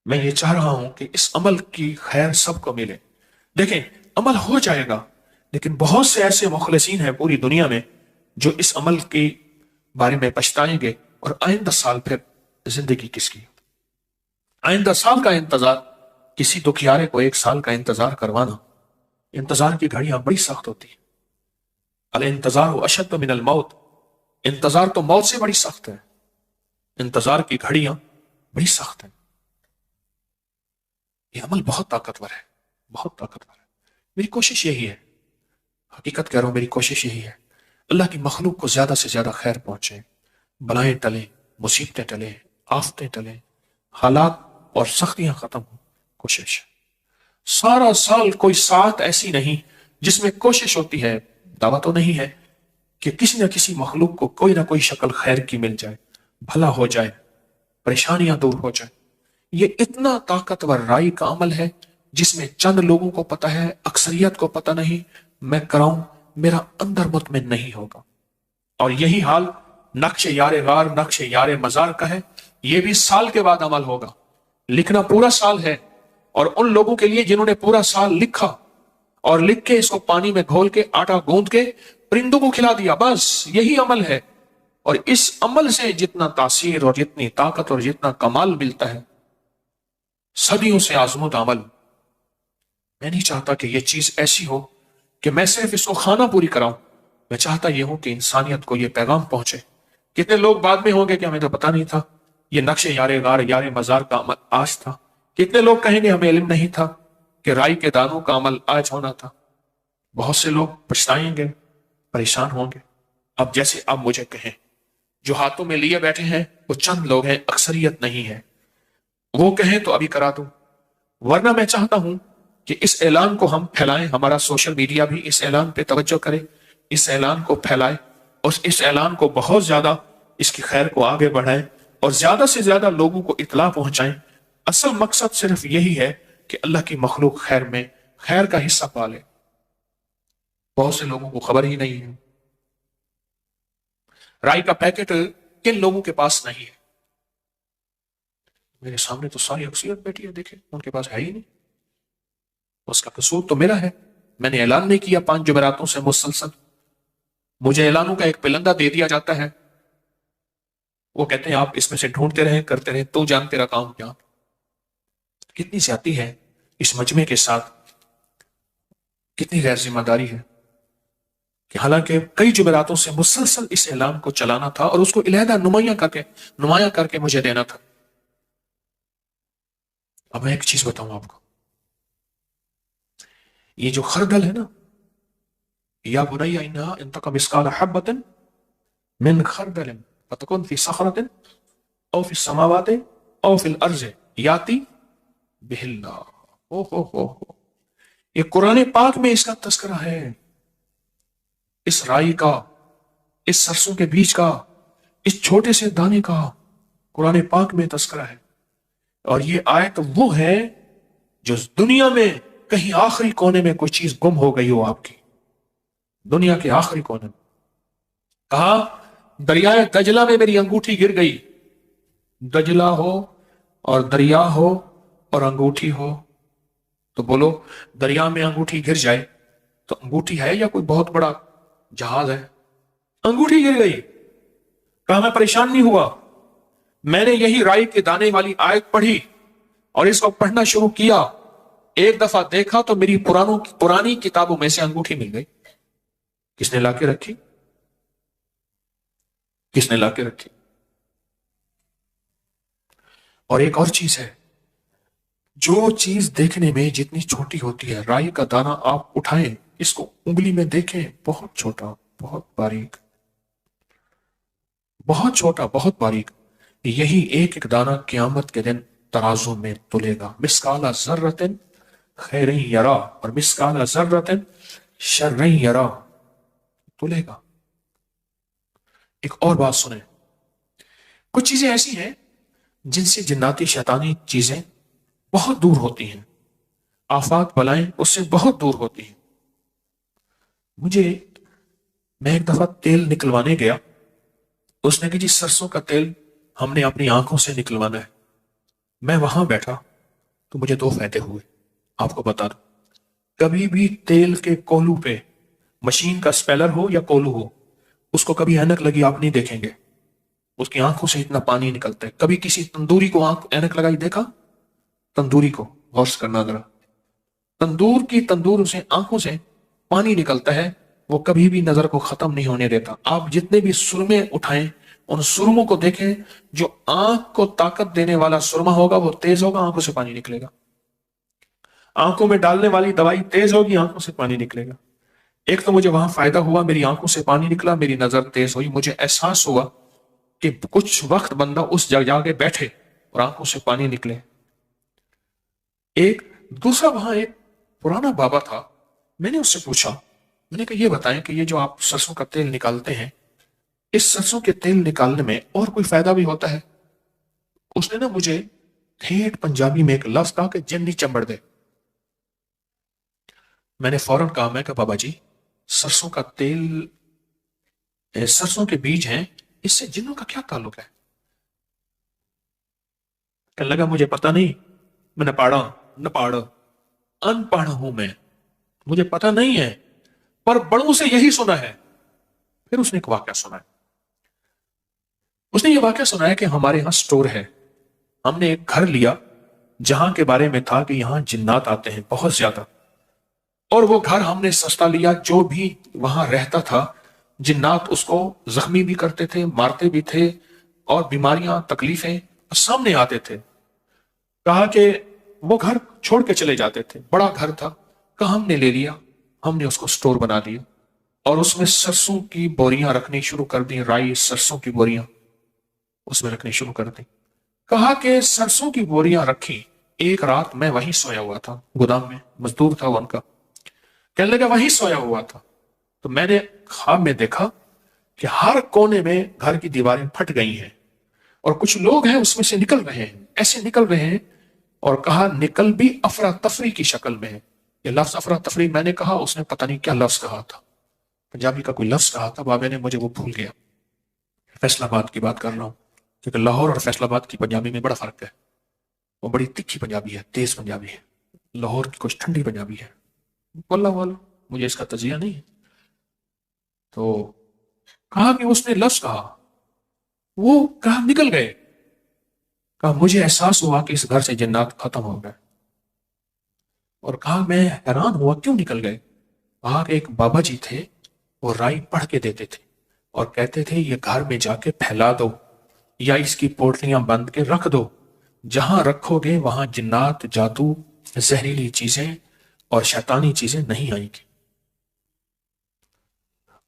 A: میں یہ چاہ رہا ہوں کہ اس عمل کی خیر سب کو ملے۔ دیکھیں عمل ہو جائے گا، لیکن بہت سے ایسے مخلصین ہیں پوری دنیا میں جو اس عمل کے بارے میں پچھتائیں گے، اور آئندہ سال پھر زندگی کس کی؟ آئندہ سال کا انتظار، کسی دکھیارے کو 1 سال کا انتظار کروانا، انتظار کی گھڑیاں بڑی سخت ہوتی ہیں۔ الانتظار اشد من الموت، انتظار تو موت سے بڑی سخت ہے، انتظار کی گھڑیاں بڑی سخت ہیں۔ یہ عمل بہت طاقتور ہے، بہت طاقتور ہے۔ میری کوشش یہی ہے، حقیقت کہہ رہا ہوں، میری کوشش یہی ہے اللہ کی مخلوق کو زیادہ سے زیادہ خیر پہنچے، بلائیں ٹلیں، مصیبتیں ٹلیں، آفتیں ٹلیں، حالات اور سختیاں ختم ہوں۔ کوشش سارا سال کوئی ساعت ایسی نہیں جس میں کوشش ہوتی ہے، دعویٰ تو نہیں ہے کہ کسی نہ کسی مخلوق کو کوئی نہ کوئی شکل خیر کی مل جائے، بھلا ہو جائے، پریشانیاں دور ہو جائیں۔ یہ اتنا طاقتور رائی کا عمل ہے جس میں چند لوگوں کو پتہ ہے، اکثریت کو پتہ نہیں۔ میں کراؤں، میرا اندر مطمئن نہیں ہوگا۔ اور یہی حال نقش یار غار، نقش یار مزار کا ہے۔ یہ بھی سال کے بعد عمل ہوگا، لکھنا پورا سال ہے، اور ان لوگوں کے لیے جنہوں نے پورا سال لکھا اور لکھ کے اس کو پانی میں گھول کے آٹا گوندھ کے پرندوں کو کھلا دیا، بس یہی عمل ہے۔ اور اس عمل سے جتنا تاثیر اور جتنی طاقت اور جتنا کمال ملتا ہے، صدیوں سے آزمود عمل۔ میں نہیں چاہتا کہ یہ چیز ایسی ہو کہ میں صرف اس کو خانہ پوری کراؤں، میں چاہتا یہ ہوں کہ انسانیت کو یہ پیغام پہنچے۔ کتنے لوگ بعد میں ہوں گے کہ ہمیں تو پتہ نہیں تھا یہ نقش یار غار، یار مزار کا عمل آج تھا۔ کتنے لوگ کہیں گے ہمیں علم نہیں تھا کہ رائی کے دانوں کا عمل آج ہونا تھا۔ بہت سے لوگ پچھتائیں گے، پریشان ہوں گے۔ اب جیسے اب مجھے کہیں، جو ہاتھوں میں لیے بیٹھے ہیں وہ چند لوگ ہیں، اکثریت نہیں ہے، وہ کہیں تو ابھی کرا دوں، ورنہ میں چاہتا ہوں کہ اس اعلان کو ہم پھیلائیں، ہمارا سوشل میڈیا بھی اس اعلان پہ توجہ کرے، اس اعلان کو پھیلائے، اور اس اعلان کو بہت زیادہ، اس کی خیر کو آگے بڑھائیں، اور زیادہ سے زیادہ لوگوں کو اطلاع پہنچائیں۔ اصل مقصد صرف یہی ہے کہ اللہ کی مخلوق خیر میں خیر کا حصہ پالے۔ بہت سے لوگوں کو خبر ہی نہیں ہے۔ رائی کا پیکٹ کن لوگوں کے پاس نہیں ہے؟ میرے سامنے تو ساری اکثریت بیٹھی ہے، دیکھیں ان کے پاس ہے ہی نہیں۔ اس کا قصور تو میرا ہے، میں نے اعلان نہیں کیا 5 جمعراتوں سے مسلسل، مجھے اعلانوں کا ایک پلندہ دے دیا جاتا ہے، وہ کہتے ہیں آپ اس میں سے ڈھونڈتے رہیں کرتے رہیں، تو جان تیرا کام کیا۔ کتنی زیادتی ہے اس مجمع کے ساتھ، کتنی غیر ذمہ داری ہے کہ حالانکہ کئی جمعراتوں سے مسلسل اس اعلان کو چلانا تھا اور اس کو علیحدہ نمایاں کر کے مجھے دینا تھا۔ اب میں ایک چیز بتاؤں آپ کو، یہ جو خردل ہے نا، یا بنی انہا ان تک مثقال حبۃ من خردل فتکن فی صخرۃ او فی السماوات او فی الارض یاتی بہ اللہ۔ او یہ قرآن پاک میں اس کا تذکرہ ہے، اس رائی کا، اس سرسوں کے بیج کا، اس چھوٹے سے دانے کا قرآن پاک میں تذکرہ ہے۔ اور یہ آیت وہ ہے جو دنیا میں کہیں آخری کونے میں کوئی چیز گم ہو گئی ہو آپ کی، دنیا کے آخری کونے میں، کہا دریائے دجلہ میں میری انگوٹھی گر گئی، دجلہ ہو اور دریا ہو اور انگوٹھی ہو، تو بولو دریا میں انگوٹھی گر جائے تو انگوٹھی ہے یا کوئی بہت بڑا جہاز ہے؟ انگوٹھی گر گئی، کہا میں پریشان نہیں ہوا، میں نے یہی رائی کے دانے والی آیت پڑھی اور اس کو پڑھنا شروع کیا، ایک دفعہ دیکھا تو میری پرانی کتابوں میں سے انگوٹھی مل گئی۔ کس نے لا کے رکھی؟ کس نے لا کے رکھی؟ اور ایک اور چیز ہے، جو چیز دیکھنے میں جتنی چھوٹی ہوتی ہے، رائی کا دانہ آپ اٹھائیں، اس کو انگلی میں دیکھیں، بہت چھوٹا، بہت باریک، بہت چھوٹا، بہت باریک، یہی ایک ایک دانہ قیامت کے دن ترازو میں تلے گا، مثقال ذرۃ خیر یرا اور مثقال ذرۃ شر یرا، تلے گا۔ ایک اور بات سنیں، کچھ چیزیں ایسی ہیں جن سے جناتی شیطانی چیزیں بہت دور ہوتی ہیں، آفات بلائیں اس سے بہت دور ہوتی ہیں۔ میں ایک دفعہ تیل نکلوانے گیا، اس نے کہ جی سرسوں کا تیل ہم نے اپنی آنکھوں سے نکلوانا ہے۔ میں وہاں بیٹھا تو مجھے 2 فائدے ہوئے، آپ کو بتا دوں۔ کبھی بھی تیل کے کولو پہ، مشین کا سپیلر ہو یا کولو ہو، اس کو کبھی اینک لگی آپ نہیں دیکھیں گے، اس کی آنکھوں سے اتنا پانی نکلتا ہے۔ کبھی کسی تندوری کو اینک لگائی دیکھا؟ تندوری کو غور سے کرنا ذرا، تندور سے آنکھوں سے پانی نکلتا ہے، وہ کبھی بھی نظر کو ختم نہیں ہونے دیتا۔ آپ جتنے بھی سرمے اٹھائیں، ان سرموں کو دیکھیں، جو آنکھ کو طاقت دینے والا سرما ہوگا وہ تیز ہوگا، آنکھوں سے پانی نکلے گا۔ آنکھوں میں ڈالنے والی دوائی تیز ہوگی، آنکھوں سے پانی نکلے گا۔ ایک تو مجھے وہاں فائدہ ہوا، میری آنکھوں سے پانی نکلا، میری نظر تیز ہوئی، مجھے احساس ہوا کہ کچھ وقت بندہ اس جگہ کے بیٹھے اور آنکھوں سے پانی نکلے۔ ایک دوسرا، وہاں ایک پرانا بابا تھا، میں نے اس سے پوچھا، میں نے کہا یہ بتائیں کہ یہ جو آپ سرسوں کا تیل نکالتے ہیں، اس سرسوں کے تیل نکالنے میں اور کوئی فائدہ بھی ہوتا ہے؟ اس نے نا مجھے ٹھیٹ پنجابی میں ایک لفظ کہا کہ جنی چمبڑ دے۔ میں نے فوراً کہا، میں کہ بابا جی سرسوں کا تیل، سرسوں کے بیج ہیں، اس سے جنوں کا کیا تعلق ہے؟ کہنے لگا مجھے پتہ نہیں، میں نے پڑھا نہ پڑھا، ان پڑھ ہوں میں، مجھے پتہ نہیں ہے، پر بڑوں سے یہی سنا ہے۔ پھر اس نے ایک واقعہ سنا ہے، اس نے یہ واقعہ سنا ہے کہ ہمارے ہاں سٹور ہے، ہم نے ایک گھر لیا جہاں کے بارے میں تھا کہ یہاں جنات آتے ہیں بہت زیادہ، اور وہ گھر ہم نے سستا لیا، جو بھی وہاں رہتا تھا جنات اس کو زخمی بھی کرتے تھے، مارتے بھی تھے، اور بیماریاں تکلیفیں سامنے آتے تھے۔ کہا کہ وہ گھر چھوڑ کے چلے جاتے تھے، بڑا گھر تھا، کہا ہم نے لے لیا، ہم نے اس کو سٹور بنا دیا اور اس میں سرسوں کی بوریاں رکھنی شروع کر دی، رائی سرسوں کی بوریاں اس میں رکھنی شروع کر دی۔ کہا کہ سرسوں کی بوریاں رکھی، ایک رات میں وہیں سویا ہوا تھا، گودام میں مزدور تھا وہ ان کا، کہنے لگا وہیں سویا ہوا تھا، تو میں نے خواب میں دیکھا کہ ہر کونے میں گھر کی دیواریں پھٹ گئی ہیں اور کچھ لوگ ہیں اس میں سے نکل رہے ہیں، ایسے نکل رہے ہیں، اور کہا نکل بھی افراتفری کی شکل میں ہے۔ یہ لفظ افراتفری میں نے کہا، اس نے پتہ نہیں کیا لفظ کہا تھا، پنجابی کا کوئی لفظ کہا تھا، بابے نے مجھے وہ بھول گیا۔ فیصل آباد کی بات کر رہا ہوں، کیونکہ لاہور اور فیصل آباد کی پنجابی میں بڑا فرق ہے، وہ بڑی تکھی پنجابی ہے، تیز پنجابی ہے۔ لاہور کی کچھ ٹھنڈی پنجابی ہے، واللہ واللہ مجھے اس کا تجزیہ نہیں ہے. تو کہا کہ اس نے لفظ کہا، وہ کہا نکل گئے. کہا مجھے احساس ہوا کہ اس گھر سے جنات ختم ہو گئے. اور کہا میں حیران ہوا کیوں نکل گئے. کہا کہ ایک بابا جی تھے، وہ رائی پڑھ کے دیتے تھے اور کہتے تھے یہ گھر میں جا کے پھیلا دو یا اس کی پوٹلیاں بند کے رکھ دو، جہاں رکھو گے وہاں جنات، جادو، زہریلی چیزیں اور شیطانی چیزیں نہیں آئیں گی.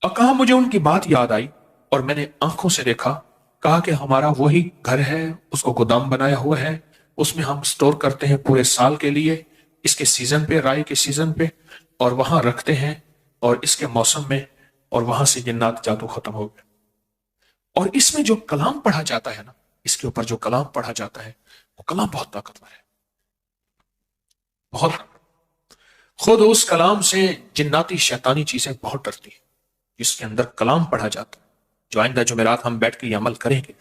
A: اور کہا مجھے ان کی بات یاد آئی اور میں نے آنکھوں سے دیکھا. کہا کہ ہمارا وہی گھر ہے، اس کو گودام بنایا ہوا ہے، اس میں ہم سٹور کرتے ہیں پورے سال کے لیے، اس کے سیزن پہ، رائی کے سیزن پہ، اور وہاں رکھتے ہیں اور اس کے موسم میں، اور وہاں سے جنات جادو ختم ہو گئے. اور اس میں جو کلام پڑھا جاتا ہے نا، اس کے اوپر جو کلام پڑھا جاتا ہے وہ کلام بہت طاقتور ہے، بہت. خود اس کلام سے جناتی شیطانی چیزیں بہت ڈرتی ہیں جس کے اندر کلام پڑھا جاتا ہے، جو آئندہ جمعرات ہم بیٹھ کے یہ عمل کریں گے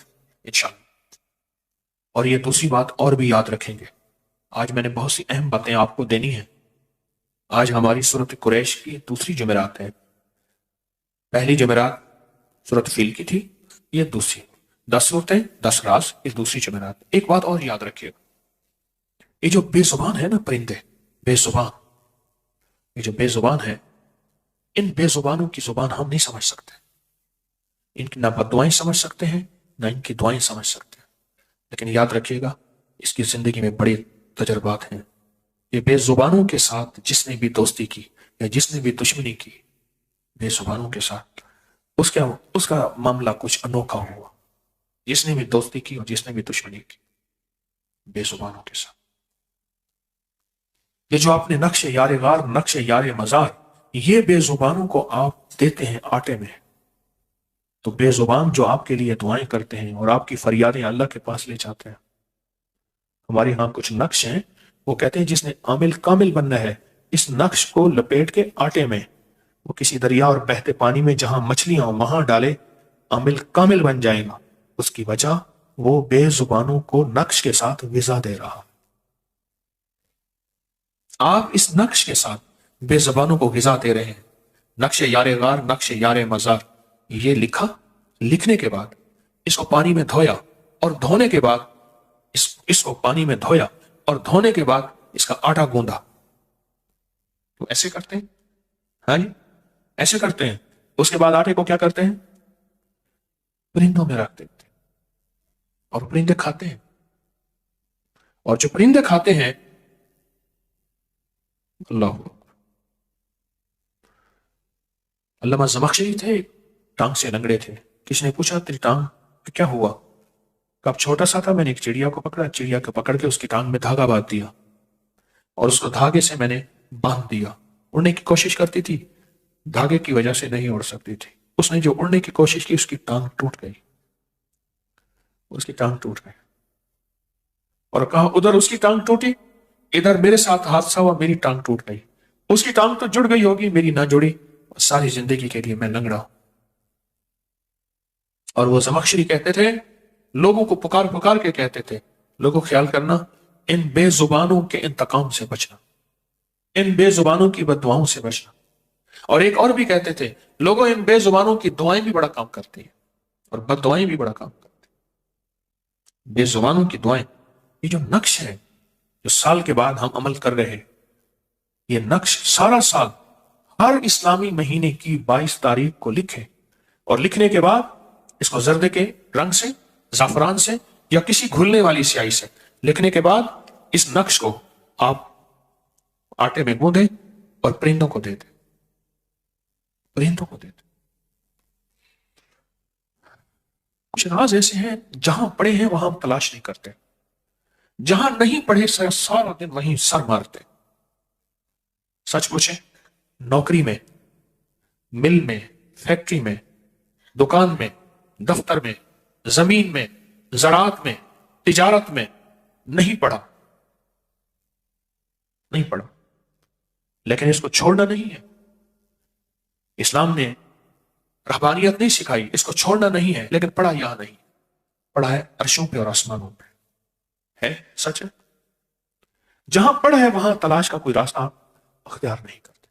A: انشاءاللہ. اور یہ دوسری بات اور بھی یاد رکھیں گے، آج میں نے بہت سی اہم باتیں آپ کو دینی ہیں. آج ہماری سورۃ قریش کی دوسری جمعرات ہے. پہلی جمعرات سورۃ فیل کی تھی، یہ دوسری. 10 صورتیں 10 راز، یہ دوسری جمعرات. ایک بات اور یاد رکھیے گا، یہ جو بے زبان ہے نا پرندے، بے زبان، یہ جو بے زبان ہے، ان بے زبانوں کی زبان ہم نہیں سمجھ سکتے. ان کی نہ بددعائیں سمجھ سکتے ہیں، نہ ان کی دعائیں سمجھ سکتے ہیں. لیکن یاد رکھیے گا اس کی زندگی میں بڑے تجربات ہیں. یہ بے زبانوں کے ساتھ جس نے بھی دوستی کی یا جس نے بھی دشمنی کی، بے زبانوں کے ساتھ اس کا معاملہ کچھ انوکھا ہوا. جس نے بھی دوستی کی اور جس نے بھی دشمنی کی، بے زبانوں کے ساتھ. یہ جو آپ نے نقش یار غار، نقش یار مزار، یہ بے زبانوں کو آپ دیتے ہیں آٹے میں. تو بے زبان جو آپ کے لیے دعائیں کرتے ہیں اور آپ کی فریادیں اللہ کے پاس لے جاتے ہیں. ہمارے ہاں کچھ نقش ہیں، وہ کہتے ہیں جس نے عامل کامل بننا ہے، اس نقش کو لپیٹ کے آٹے میں وہ کسی دریا اور بہتے پانی میں جہاں مچھلیاں ہوں وہاں ڈالے، عامل کامل بن جائے گا. اس کی وجہ وہ بے زبانوں کو نقش کے ساتھ غذا دے رہا. آپ اس نقش کے ساتھ بے زبانوں کو غذا دے رہے ہیں. نقش یار غار، نقش یار مزار، یہ لکھا، لکھنے کے بعد اس کو پانی میں دھویا، اور دھونے کے بعد اس کو پانی میں دھویا اور دھونے کے بعد اس کا آٹا گوندا. تو ایسے کرتے ہیں، ہاں جی، ایسے کرتے ہیں. اس کے بعد آٹے کو کیا کرتے ہیں؟ پرندوں میں رکھ دیتے ہیں اور پرندے کھاتے ہیں. اور جو پرندے کھاتے ہیں، اللہ، علامہ زمخشری تھے، ٹانگ سے لنگڑے تھے. کسی نے پوچھا تیری ٹانگ کیا ہوا؟ کب چھوٹا سا تھا میں نے ایک چڑیا کو پکڑا، چڑیا کو پکڑ کے اس کی ٹانگ میں دھاگا باندھ دیا اور اس کو دھاگے سے میں نے باندھ دیا. اڑنے کی کوشش کرتی تھی، دھاگے کی وجہ سے نہیں اڑ سکتی تھی. اس نے جو اڑنے کی کوشش کی، اس کی ٹانگ ٹوٹ گئی، اس کی ٹانگ ٹوٹ گئی. اور کہا ادھر اس کی ٹانگ ٹوٹی، ادھر میرے ساتھ حادثہ ہوا، میری ٹانگ ٹوٹ گئی. اس کی ٹانگ تو جڑ گئی ہوگی، میری نہ جڑی، ساری زندگی کے لیے میں لنگڑا ہوں. اور وہ زمخشری کہتے تھے، لوگوں کو پکار پکار کے کہتے تھے، لوگوں خیال کرنا، ان بے زبانوں کے انتقام سے بچنا، ان بے زبانوں کی بد دعاؤں سے بچنا. اور ایک اور بھی کہتے تھے، لوگوں ان بے زبانوں کی دعائیں بھی بڑا کام کرتی ہیں اور بد دعائیں بھی بڑا کام کرتی ہیں. بے زبانوں کی دعائیں، یہ جو نقش ہے جو سال کے بعد ہم عمل کر رہے ہیں، یہ نقش سارا سال ہر اسلامی مہینے کی 22 تاریخ کو لکھے، اور لکھنے کے بعد اس کو زردے کے رنگ سے، زعفران سے یا کسی گھلنے والی سیاہی سے لکھنے کے بعد اس نقش کو آپ آٹے میں گوندیں اور پرندوں کو دے دیں، پرندوں کو دے دیں. کچھ راز ایسے ہیں جہاں پڑے ہیں وہاں ہم تلاش نہیں کرتے، جہاں نہیں پڑھے سارا دن وہیں سر مارتے. سچ پوچھیں، نوکری میں، مل میں، فیکٹری میں، دکان میں، دفتر میں، زمین میں، زراعت میں، تجارت میں نہیں پڑھا، نہیں پڑھا، لیکن اس کو چھوڑنا نہیں ہے. اسلام نے رہبانیت نہیں سکھائی، اس کو چھوڑنا نہیں ہے، لیکن پڑھا یہاں نہیں، پڑھا ہے عرشوں پہ اور آسمانوں پہ. ہے، سچ ہے. جہاں پڑ ہے وہاں تلاش کا کوئی راستہ اختیار نہیں کرتے۔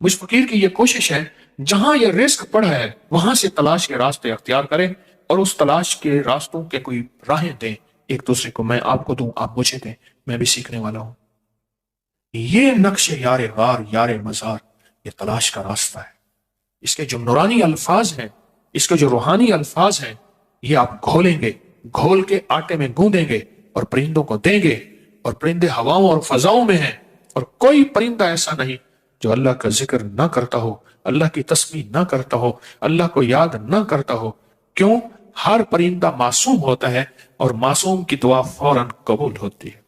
A: مجھ فقیر کی یہ کوشش ہے جہاں یہ رزق پڑا ہے وہاں سے تلاش کے راستے اختیار کریں اور اس تلاش کے راستوں کے کوئی راہیں دیں ایک دوسرے کو، میں آپ کو دوں آپ مجھے دیں، میں بھی سیکھنے والا ہوں۔ یہ نقش یار غار یار مزار یہ تلاش کا راستہ ہے۔ اس کے جو نورانی الفاظ ہیں، اس کے جو روحانی الفاظ ہیں، یہ آپ گھولیں گے، گھول کے آٹے میں گوندیں گے اور پرندوں کو دیں گے، اور پرندے ہواؤں اور فضاؤں میں ہیں، اور کوئی پرندہ ایسا نہیں جو اللہ کا ذکر نہ کرتا ہو، اللہ کی تسبیح نہ کرتا ہو، اللہ کو یاد نہ کرتا ہو۔ کیوں؟ ہر پرندہ معصوم ہوتا ہے اور معصوم کی دعا فوراً قبول ہوتی ہے،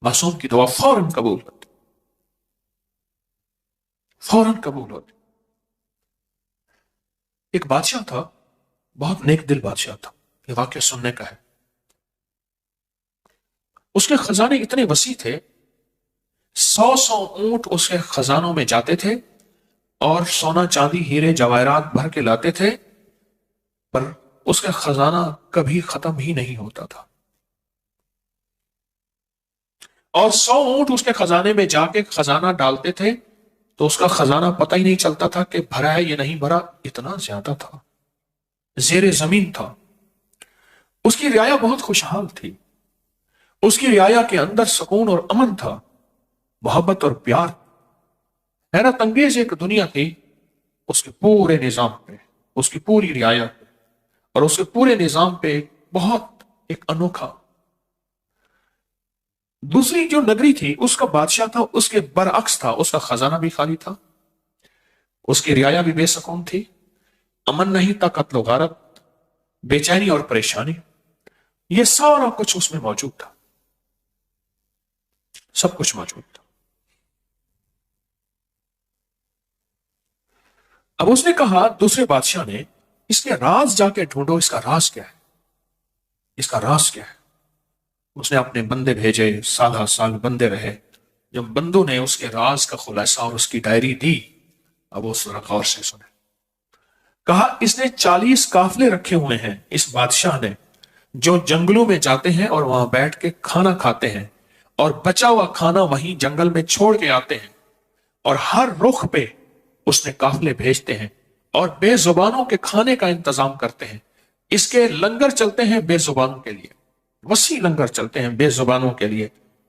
A: معصوم کی دعا فوراً قبول ہوتی، فوراً قبول ہوتی۔ ایک بادشاہ تھا، بہت نیک دل بادشاہ تھا، یہ واقعہ سننے کا ہے۔ اس کے خزانے اتنے وسیع تھے، 100 اونٹ اس کے خزانوں میں جاتے تھے اور سونا چاندی ہیرے جواہرات بھر کے لاتے تھے، پر اس کا خزانہ کبھی ختم ہی نہیں ہوتا تھا۔ اور 100 اونٹ اس کے خزانے میں جا کے خزانہ ڈالتے تھے تو اس کا خزانہ پتہ ہی نہیں چلتا تھا کہ بھرا ہے یا نہیں بھرا، اتنا زیادہ تھا، زیر زمین تھا۔ اس کی رعایا بہت خوشحال تھی، اس کی رعایا کے اندر سکون اور امن تھا، محبت اور پیار۔ حیرت انگیز ایک دنیا تھی اس کے پورے نظام پہ، اس کی پوری رعایا پہ اور اس کے پورے نظام پہ بہت ایک انوکھا۔ دوسری جو نگری تھی اس کا بادشاہ تھا، اس کے برعکس تھا، اس کا خزانہ بھی خالی تھا، اس کی رعایا بھی بے سکون تھی، امن نہیں تھا، قتل و غارت، بے چینی اور پریشانی، یہ سارا کچھ اس میں موجود تھا، سب کچھ موجود تھا۔ اب اس نے کہا، دوسرے بادشاہ نے، اس کے راز جا کے ڈھونڈو، اس کا راز کیا ہے، اس کا راز کیا ہے۔ اس نے اپنے بندے بھیجے، سالہ سال بندے رہے، جب بندوں نے اس کے راز کا خلاصہ اور اس کی ڈائری دی، اب اس ذرا غور سے سنے۔ کہا، اس نے 40 قافلے رکھے ہوئے ہیں اس بادشاہ نے، جو جنگلوں میں جاتے ہیں اور وہاں بیٹھ کے کھانا کھاتے ہیں اور بچا ہوا کھانا وہیں جنگل میں چھوڑ کے آتے ہیں، اور ہر رخ پہ اس نے قافلے بھیجتے ہیں اور بے زبانوں کے کھانے کا انتظام کرتے ہیں۔ اس کے لنگر چلتے ہیں بے زبانوں کے لیے، وسیع لنگر چلتے ہیں بے زبانوں کے لیے،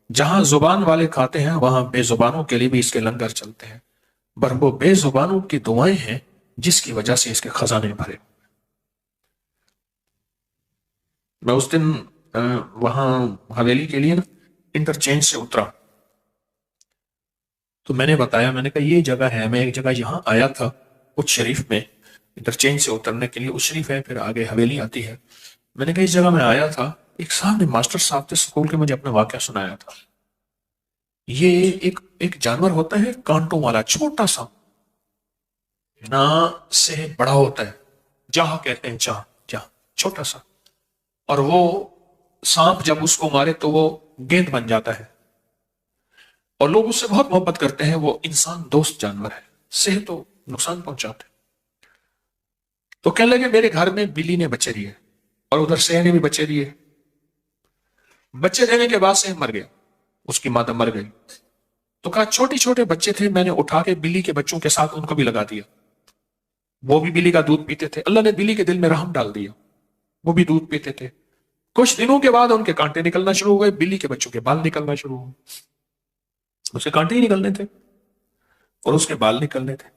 A: جہاں زبان والے کھاتے ہیں وہاں بے زبانوں کے لیے بھی اس کے لنگر چلتے ہیں، پر وہ بے زبانوں کی دعائیں ہیں جس کی وجہ سے اس کے خزانے بھرے۔ میں اس دن وہاں حویلی کے لیے نا انٹرچینج سے اترا تو میں نے بتایا، میں نے کہا یہ جگہ ہے، میں ایک جگہ یہاں آیا تھا کچھ شریف میں انٹرچینج سے اترنے کے لیے، اس شریف ہے پھر آگے حویلی آتی ہے، میں نے کہا اس جگہ میں آیا تھا، ایک صاحب نے ماسٹر صاحب تھے اسکول کے، مجھے اپنا واقعہ سنایا تھا۔ یہ ایک جانور ہوتا ہے کانٹوں والا، چھوٹا سا، نا سے بڑا ہوتا ہے، جاہ کہتے ہیں، جاہ چھوٹا سا، اور وہ سانپ جب اس کو مارے تو وہ گیند بن جاتا ہے، اور لوگ اس سے بہت محبت کرتے ہیں، وہ انسان دوست جانور ہے، صحت تو نقصان پہنچاتے ہیں۔ تو کہنے لگے میرے گھر میں بلی نے بچے دیے اور ادھر سہ نے بھی بچے دیے، بچے دینے کے بعد سہ مر گیا، اس کی مادہ مر گئی، تو کہا چھوٹے چھوٹے بچے تھے، میں نے اٹھا کے بلی کے بچوں کے ساتھ ان کو بھی لگا دیا، وہ بھی بلی کا دودھ پیتے تھے، اللہ نے بلی کے دل میں رحم ڈال دیا، وہ بھی دودھ پیتے تھے۔ کچھ دنوں کے بعد ان کے کانٹے نکلنا شروع ہو گئے، بلی کے بچوں کے بال نکلنا شروع ہوئے، اس کے کانٹے ہی نکلنے تھے اور اس کے بال نکلنے تھے۔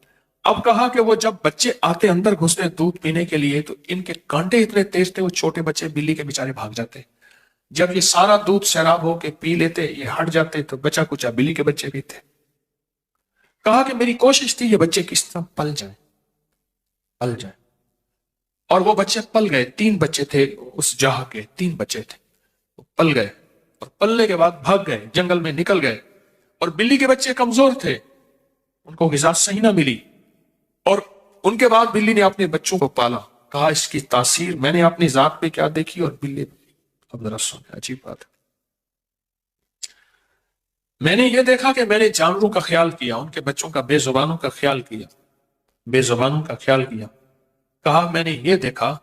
A: اب کہا کہ وہ جب بچے آتے اندر گھستے دودھ پینے کے لیے تو ان کے کانٹے اتنے تیز تھے، وہ چھوٹے بچے بلی کے بیچارے بھاگ جاتے، جب یہ سارا دودھ سیراب ہو کے پی لیتے، یہ ہٹ جاتے تو بچا کچا بلی کے بچے بھی تھے۔ کہا کہ میری کوشش تھی یہ بچے کس طرح پل جائیں، پل جائیں، اور وہ بچے پل گئے، 3 بچے تھے اس جاہ کے، 3 بچے تھے، وہ پل گئے، اور پلنے کے بعد بھاگ گئے، جنگل میں نکل گئے، اور بلی کے بچے کمزور تھے، ان کو غذا صحیح نہ ملی، اور ان کے بعد بلی نے اپنے بچوں کو پالا۔ کہا اس کی تاثیر میں نے اپنی ذات پہ کیا دیکھی اور بلی، اب ذرا سنیں، عجیب بات ہے۔ میں نے یہ دیکھا کہ میں نے جانوروں کا خیال کیا، ان کے بچوں کا، بے زبانوں کا خیال کیا، بے زبانوں کا خیال کیا۔ کہا میں نے یہ دیکھا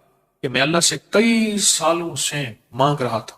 A: کہ میں اللہ سے کئی سالوں سے مانگ رہا تھا،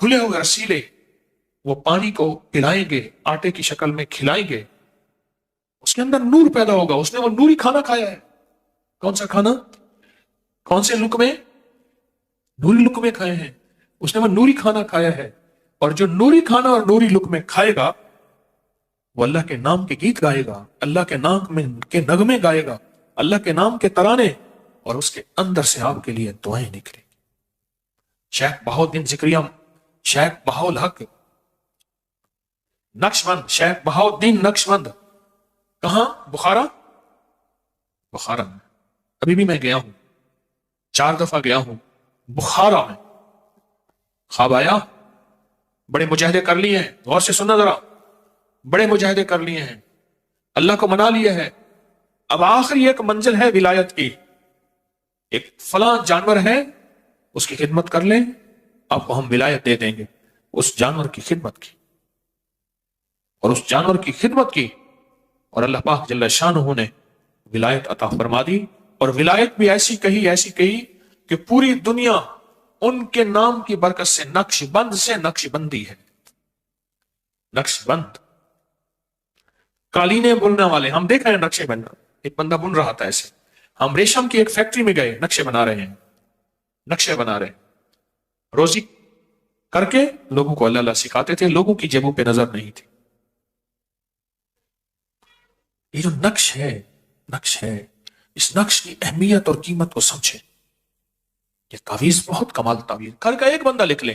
A: گلے ہوئے رسیلے وہ پانی کو پلائیں گے، آٹے کی شکل میں کھلائیں گے، اس کے اندر نور پیدا ہوگا. اس نے وہ نوری کھانا کھایا ہے. کون سا کھانا؟ کون سے لقمے؟ نوری لقمے کھائے ہیں. اس نے وہ نوری کھانا کھایا ہے. اور جو نوری کھانا اور نوری لقمے کھائے گا وہ اللہ کے نام کے گیت گائے گا، اللہ کے نام کے نغمے گائے گا، اللہ کے نام کے ترانے، اور اس کے اندر سے آپ کے لیے دعائیں نکلیں گی. شیخ بہاؤالدین ذکریہ، شیخ بہاءالحق نقشبند، شیخ بہاؤالدین نقشبند، کہاں؟ بخارا. بخارا میں ابھی بھی میں گیا ہوں، 4 دفعہ گیا ہوں بخارا میں. خواب آیا، بڑے مجاہدے کر لیے ہیں، غور سے سننا ذرا، بڑے مجاہدے کر لیے ہیں، اللہ کو منا لیا ہے. اب آخری ایک منزل ہے ولایت کی. ایک فلاں جانور ہے، اس کی خدمت کر لیں، آپ کو ہم ولایت دے دیں گے. اس جانور کی خدمت کی اور اس جانور کی خدمت کی، اور اللہ پاک جل شانہ نے ولایت عطا فرما دی. اور ولایت بھی ایسی کہی کہ پوری دنیا ان کے نام کی برکت سے نقش بندی ہے. نقش بند، قالینیں بننے والے، ہم دیکھ رہے ہیں نقشے بننا. ایک بندہ بن رہا تھا ایسے. ہم ریشم کی ایک فیکٹری میں گئے، نقشے بنا رہے ہیں، نقشے بنا رہے ہیں. روزی کر کے لوگوں کو اللہ سکھاتے تھے، لوگوں کی جیبوں پہ نظر نہیں تھی. یہ جو نقش ہے، اس نقش کی اہمیت اور قیمت کو سمجھے. یہ تعویذ بہت کمال تعویذ. گھر کا ایک بندہ لکھ لے،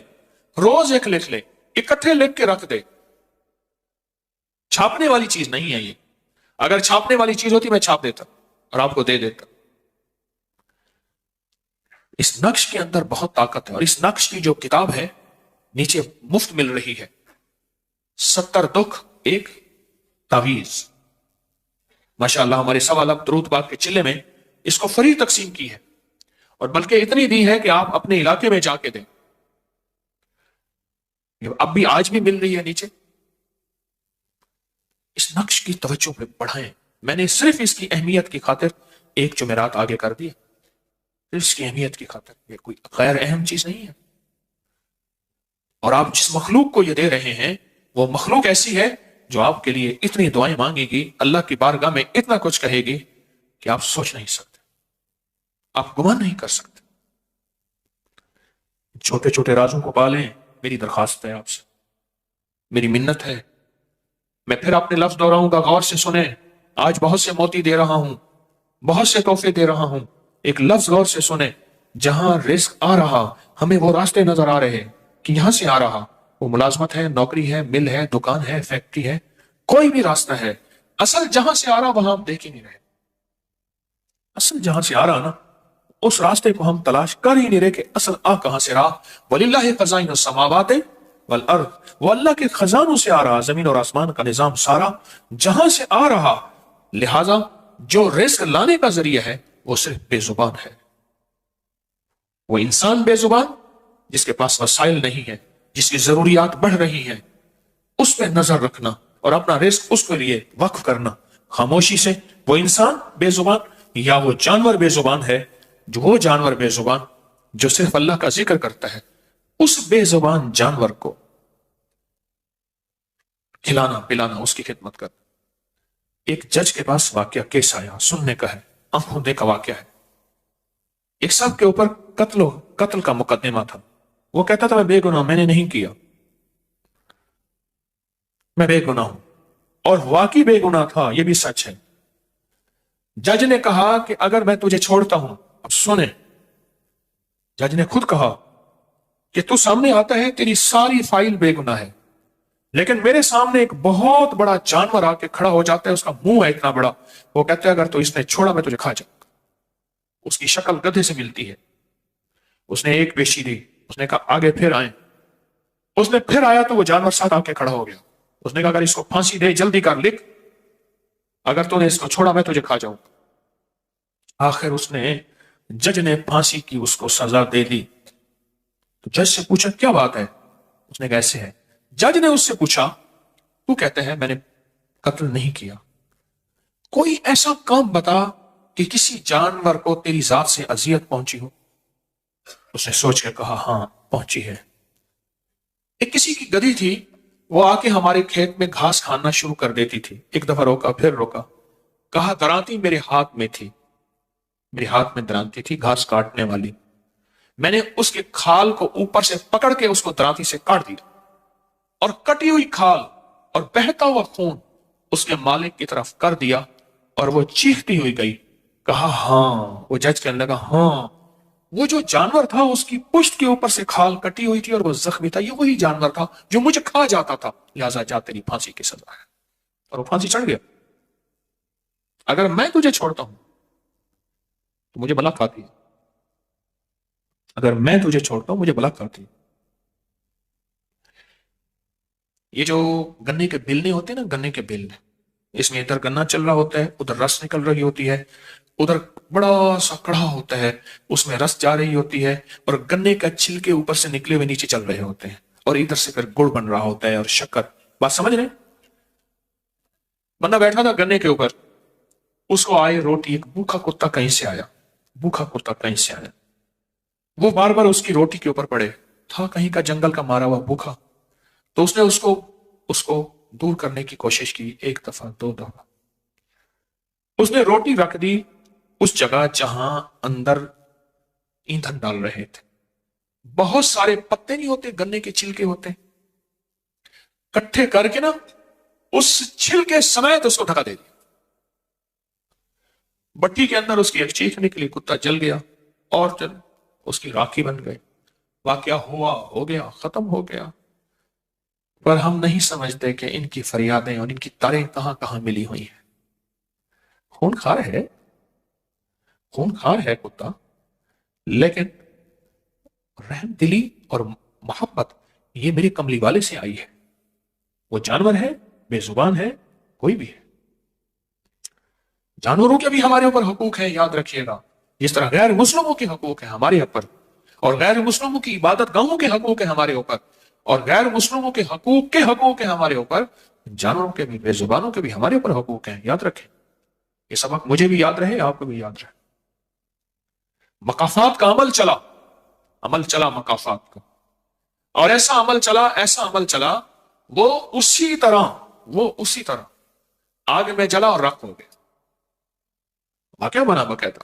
A: روز ایک لکھ لے، اکٹھے لکھ کے رکھ دے. چھاپنے والی چیز نہیں ہے یہ. اگر چھاپنے والی چیز ہوتی میں چھاپ دیتا اور آپ کو دے دیتا. اس نقش کے اندر بہت طاقت ہے. اور اس نقش کی جو کتاب ہے نیچے مفت مل رہی ہے، 70 دکھ ایک تعویذ. ماشاءاللہ ہمارے سوالب درود پاک کے چلے میں اس کو فری تقسیم کی ہے، اور بلکہ اتنی دی ہے کہ آپ اپنے علاقے میں جا کے دیں. اب بھی آج بھی مل رہی ہے نیچے. اس نقش کی توجہ پہ بڑھائیں. میں نے صرف اس کی اہمیت کی خاطر ایک جمعرات آگے کر دی، اس کی اہمیت کی خاطر. یہ کوئی غیر اہم چیز نہیں ہے. اور آپ جس مخلوق کو یہ دے رہے ہیں وہ مخلوق ایسی ہے جو آپ کے لیے اتنی دعائیں مانگے گی، اللہ کی بارگاہ میں اتنا کچھ کہے گی کہ آپ سوچ نہیں سکتے، آپ گمان نہیں کر سکتے. چھوٹے چھوٹے رازوں کو پالیں. میری درخواست ہے آپ سے، میری منت ہے. میں پھر اپنے لفظ دہراؤں گا، غور سے سنیں. آج بہت سے موتی دے رہا ہوں، بہت سے تحفے دے رہا ہوں. ایک لفظ غور سے سنیں. جہاں رزق آ رہا، ہمیں وہ راستے نظر آ رہے کہ یہاں سے آ رہا، وہ ملازمت ہے، نوکری ہے، مل ہے، دکان ہے، فیکٹری ہے، کوئی بھی راستہ ہے. اصل جہاں سے آ رہا وہاں ہم دیکھ ہی نہیں رہے. اصل جہاں سے آ رہا نا، اس راستے کو ہم تلاش کر ہی نہیں رہے کہ اصل آ کہاں سے رہا. وَلِلَّهِ خَزَائِنُ السَّمَاوَاتِ وَالْأَرْضِ، وہ اللہ کے خزانوں سے آ رہا، زمین اور آسمان کا نظام سارا جہاں سے آ رہا. لہذا جو رزق لانے کا ذریعہ ہے وہ صرف بے زبان ہے. وہ انسان بے زبان جس کے پاس وسائل نہیں ہے، جس کی ضروریات بڑھ رہی ہیں، اس پہ نظر رکھنا اور اپنا رزق اس کے لیے وقف کرنا خاموشی سے. وہ انسان بے زبان یا وہ جانور بے زبان ہے، جو وہ جانور بے زبان جو صرف اللہ کا ذکر کرتا ہے، اس بے زبان جانور کو کھلانا پلانا، اس کی خدمت کرنا. ایک جج کے پاس واقعہ کیس آیا، سننے کا ہے، آنکھوں دیکھا واقعہ ہے. ایک صاحب کے اوپر قتل کا مقدمہ تھا. وہ کہتا تھا میں بے گناہ، میں نے نہیں کیا، میں بے گناہ ہوں. اور واقعی بے گناہ تھا، یہ بھی سچ ہے. جج نے کہا کہ اگر میں تجھے چھوڑتا ہوں، اب سنیں، جج نے خود کہا کہ تو سامنے آتا ہے، تیری ساری فائل بے گناہ ہے، لیکن میرے سامنے ایک بہت بڑا جانور آ کے کھڑا ہو جاتا ہے، اس کا منہ ہے اتنا بڑا. وہ کہتا ہے اگر تو اس نے چھوڑا میں تجھے کھا جاؤں. اس کی شکل گدھے سے ملتی ہے. اس نے ایک پیشی دی، اس نے کہا آگے پھر آئیں. اس نے پھر آیا تو وہ جانور ساتھ آ کے کھڑا ہو گیا. اس نے کہا اگر اس کو پھانسی دے، جلدی کر، لکھ، اگر تو نے اس کو چھوڑا میں تجھے کھا جاؤں. آخر جج نے پھانسی کی اس کو سزا دے دی. تو جج سے پوچھا کیا بات ہے؟ اس نے کہا ایسے ہے. جج نے اس سے پوچھا تو کہتے ہیں میں نے قتل نہیں کیا، کوئی ایسا کام بتا کہ کسی جانور کو تیری ذات سے اذیت پہنچی ہو. اس نے سوچ کے کہا ہاں پہنچی ہے. ایک کسی کی گدھی تھی، وہ آ کے ہمارے کھیت میں گھاس کھانا شروع کر دیتی تھی. ایک دفعہ روکا، پھر روکا، کہا درانتی میرے ہاتھ میں تھی، میرے ہاتھ میں درانتی تھی گھاس کاٹنے والی. میں نے اس کے کھال کو اوپر سے پکڑ کے اس کو درانتی سے کاٹ دیا، اور کٹی ہوئی کھال اور بہتا ہوا خون اس کے مالک کی طرف کر دیا، اور وہ چیختی ہوئی گئی. کہا ہاں، وہ جج کہنے لگا ہاں، وہ جو جانور تھا اس کی پشت کے اوپر سے کھال کٹی ہوئی تھی اور وہ زخمی تھا، یہ وہی جانور تھا جو مجھے کھا جاتا تھا، لہذا جا تیری پھانسی کی سزا ہے. اور وہ پھانسی چڑھ گیا. اگر میں تجھے چھوڑتا ہوں تو مجھے بلا کھاتی ہے، اگر میں تجھے چھوڑتا ہوں مجھے بلا کھاتی ہے. یہ جو گنے کے بیلنے ہوتے ہیں نا، گنے کے بیلنے، اس میں ادھر گنا چل رہا ہوتا ہے، ادھر رس نکل رہی ہوتی ہے، ادھر بڑا سا کڑھا ہوتا ہے، اس میں رس جا رہی ہوتی ہے، اور گنے کا چھلکے اوپر سے نکلے ہوئے نیچے چل رہے ہوتے ہیں، اور ادھر سے پھر گڑ بن رہا ہوتا ہے اور شکر. بات سمجھ رہے ہیں؟ بندہ بیٹھا تھا گنے کے اوپر، اس کو آئے روٹی، ایک بھوکا کتا کہیں سے آیا، بھوکا کتا کہیں سے آیا، وہ بار بار اس کی روٹی کے اوپر پڑے، تھا کہیں کا جنگل کا مارا ہوا بھوکا. تو اس نے اس کو دور کرنے کی کوشش کی، ایک دفعہ، دو دفعہ. اس نے روٹی رکھ دی اس جگہ جہاں اندر ایندھن ڈال رہے تھے. بہت سارے پتے نہیں ہوتے، گنے کے چھلکے ہوتے، کٹھے کر کے نا اس چھلکے سمیت اس کو دھکا دے دیا. بٹی کے اندر اس کی ایک چیخ نکلی، کتا جل گیا اور اس کی راکھی بن گئے. واقعہ ہوا، ہو گیا، ختم ہو گیا. پر ہم نہیں سمجھتے کہ ان کی فریادیں اور ان کی تاریں کہاں کہاں ملی ہوئی ہیں. خون خار ہے، خون خار ہے کتا، لیکن رحم دلی اور محبت یہ میرے کملی والے سے آئی ہے. وہ جانور ہے، بے زبان ہے، کوئی بھی ہے. جانوروں کے بھی ہمارے اوپر حقوق ہیں، یاد رکھیے گا. جس طرح غیر مسلموں کے حقوق ہیں ہمارے اوپر، اور غیر مسلموں کی عبادت گاہوں کے حقوق ہیں ہمارے اوپر، اور غیر مسلموں کے حقوق ہیں ہمارے اوپر، جانوروں کے بھی، بے زبانوں کے بھی ہمارے اوپر حقوق ہیں. یاد رکھیں، یہ سبق مجھے بھی یاد رہے، آپ کو بھی یاد رہے. مقافات کا عمل چلا مقافات کا، اور ایسا عمل چلا، وہ اسی طرح آگ میں جلا اور راکھ ہو گیا. واقعہ بنا باقاعدہ.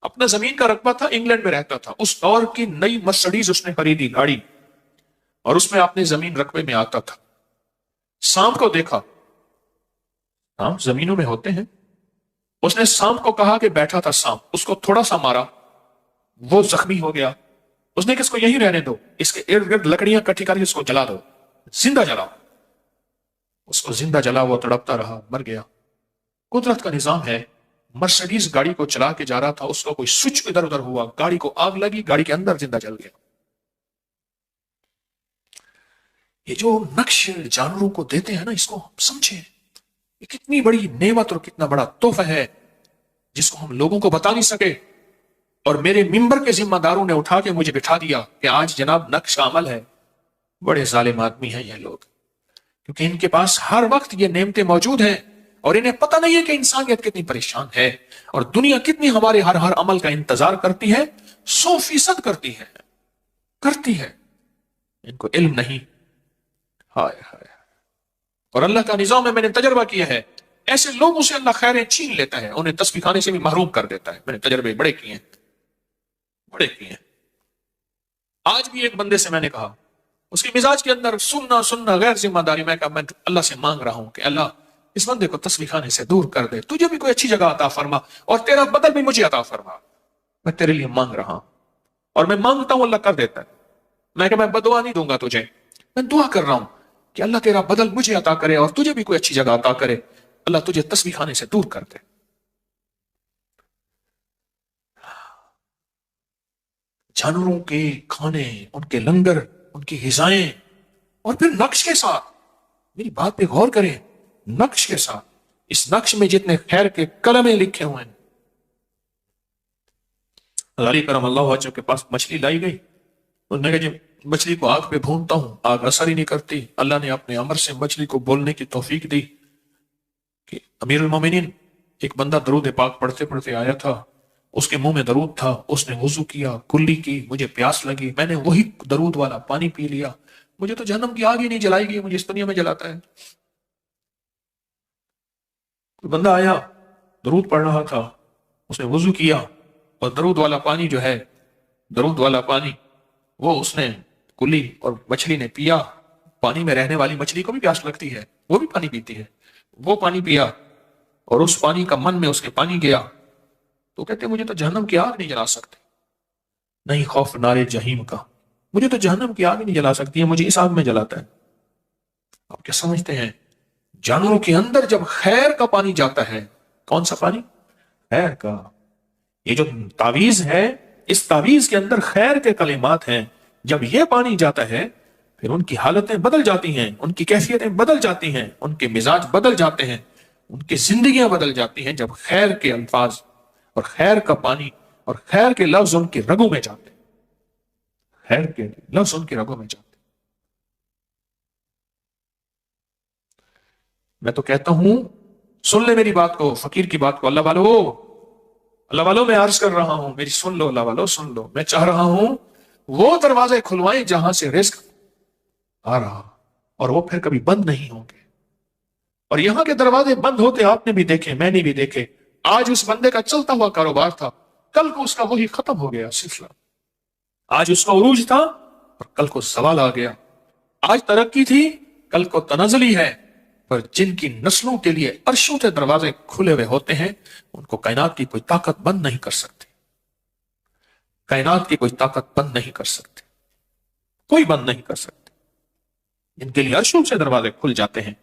A: اپنا زمین کا رقبہ تھا، انگلینڈ میں رہتا تھا، اس دور کی نئی مرسڈیز اس نے خریدی گاڑی، اور اس میں اپنے زمین رقبے میں آتا تھا. سانپ کو دیکھا، سانپ زمینوں میں ہوتے ہیں، اس نے سانپ کو کہا کہ بیٹھا تھا سانپ، اس کو تھوڑا سا مارا، وہ زخمی ہو گیا. اس نے کہ اس کو یہی رہنے دو، اس کے ارد گرد لکڑیاں کٹھی کر کے اس کو جلا دو، زندہ جلاؤ. اس کو زندہ جلا، وہ تڑپتا رہا، مر گیا. قدرت کا نظام ہے، مرسڈیز گاڑی کو چلا کے جا رہا تھا، اس کو کوئی سوئچ ادھر ادھر ہوا، گاڑی کو آگ لگی، گاڑی کے اندر زندہ جل گیا. یہ جو نقش جانوروں کو دیتے ہیں نا، اس کو ہم سمجھیں، یہ کتنی بڑی نعمت اور کتنا بڑا تحفہ ہے جس کو ہم لوگوں کو بتا نہیں سکے. اور میرے ممبر کے ذمہ داروں نے اٹھا کے مجھے بٹھا دیا کہ آج جناب نقش کا عمل ہے. بڑے ظالم آدمی ہیں یہ لوگ، کیونکہ ان کے پاس ہر وقت یہ نعمتیں موجود ہیں، اور انہیں پتہ نہیں ہے کہ انسانیت کتنی پریشان ہے، اور دنیا کتنی ہمارے ہر عمل کا انتظار کرتی ہے، 100% کرتی ہے. ان کو علم نہیں. ہائے ہائے. اور اللہ کا نظام میں میں نے تجربہ کیا ہے، ایسے لوگوں سے اللہ خیریں چھین لیتا ہے، انہیں تسبیح کھانے سے بھی محروم کر دیتا ہے. میں نے تجربے بڑے کیے ہیں. آج بھی ایک بندے سے میں نے کہا، اس کے مزاج کے اندر سننا غیر ذمہ داری. میں کہا میں اللہ سے مانگ رہا ہوں کہ اللہ اس بندے کو تسبیح کھانے سے دور کر دے، تجھے بھی کوئی اچھی جگہ عطا فرما، اور تیرا بدل بھی مجھے عطا فرما. میں تیرے لیے مانگ رہا ہوں، اور میں مانگتا ہوں اللہ کر دیتا ہے. میں کہ میں بدعا نہیں دوں گا تجھے، میں دعا کر رہا ہوں کہ اللہ تیرا بدل مجھے عطا کرے اور تجھے بھی کوئی اچھی جگہ عطا کرے، اللہ تجھے تسبیح کھانے سے دور کر دے. جانوروں کے کھانے، ان کے لنگر، ان کی غذائیں، اور پھر نقش کے ساتھ. میری بات پہ غور کریں، نقش کے ساتھ. اس نقش میں جتنے خیر کے کلمے لکھے ہوئے ہیں. غاری کرم اللہ وجہ کے پاس مچھلی لائی گئی، انہوں نے کہا جی مچھلی کو آگ پہ بھونتا ہوں، آگ اثر ہی نہیں کرتی. اللہ نے اپنے امر سے مچھلی کو بولنے کی توفیق دی کہ امیر المومنین، ایک بندہ درود پاک پڑھتے پڑھتے آیا تھا، اس کے منہ میں درود تھا، اس نے وضو کیا، کلی کی، مجھے پیاس لگی، میں نے وہی درود والا پانی پی لیا، مجھے تو جہنم کی آگ ہی نہیں جلائے گی، مجھے اس دنیا میں جلاتا ہے۔ کوئی بندہ آیا، درود پڑھ رہا تھا، اس نے وضو کیا اور درود والا پانی جو ہے، درود والا پانی وہ اس نے کلی اور مچھلی نے پیا۔ پانی میں رہنے والی مچھلی کو بھی پیاس لگتی ہے، وہ بھی پانی پیتی ہے، وہ پانی پیا اور اس پانی کا من میں اس کے پانی گیا، تو کہتے مجھے تو جہنم کی آگ نہیں جلا سکتے، نہیں خوف نار جہیم کا، مجھے تو جہنم کی آگ نہیں جلا سکتی ہے، مجھے اس آگ میں جلاتا ہے۔ آپ کیا سمجھتے ہیں؟ جانوروں کے اندر جب خیر کا پانی جاتا ہے، کون سا پانی؟ خیر کا۔ یہ جو تعویذ ہے، اس تعویذ کے اندر خیر کے کلمات ہیں، جب یہ پانی جاتا ہے پھر ان کی حالتیں بدل جاتی ہیں، ان کی کیفیتیں بدل جاتی ہیں، ان کے مزاج بدل جاتے ہیں، ان کی زندگیاں بدل جاتی ہیں، جب خیر کے الفاظ اور خیر کا پانی اور خیر کے لفظ ان کی رگوں میں جاتے ہیں، خیر کے لفظ ان کی رگوں میں جاتے ہیں۔ میں تو کہتا ہوں سن لے میری بات کو، فقیر کی بات کو، اللہ والو، اللہ والو میں عرض کر رہا ہوں، میری سن لو، اللہ والو سن لو، میں چاہ رہا ہوں وہ دروازے کھلوائیں جہاں سے رزق آ رہا اور وہ پھر کبھی بند نہیں ہوں گے۔ اور یہاں کے دروازے بند ہوتے آپ نے بھی دیکھے، میں نے بھی دیکھے۔ آج اس بندے کا چلتا ہوا کاروبار تھا، کل کو اس کا وہی ختم ہو گیا سلسلہ۔ آج اس کا عروج تھا اور کل کو زوال آ گیا۔ آج ترقی تھی، کل کو تنزلی ہے۔ پر جن کی نسلوں کے لیے عرشوں کے دروازے کھلے ہوئے ہوتے ہیں، ان کو کائنات کی کوئی طاقت بند نہیں کر سکتی، کائنات کی کوئی طاقت بند نہیں کر سکتی، کوئی بند نہیں کر سکتی۔ جن کے لیے عرشوں سے دروازے کھل جاتے ہیں،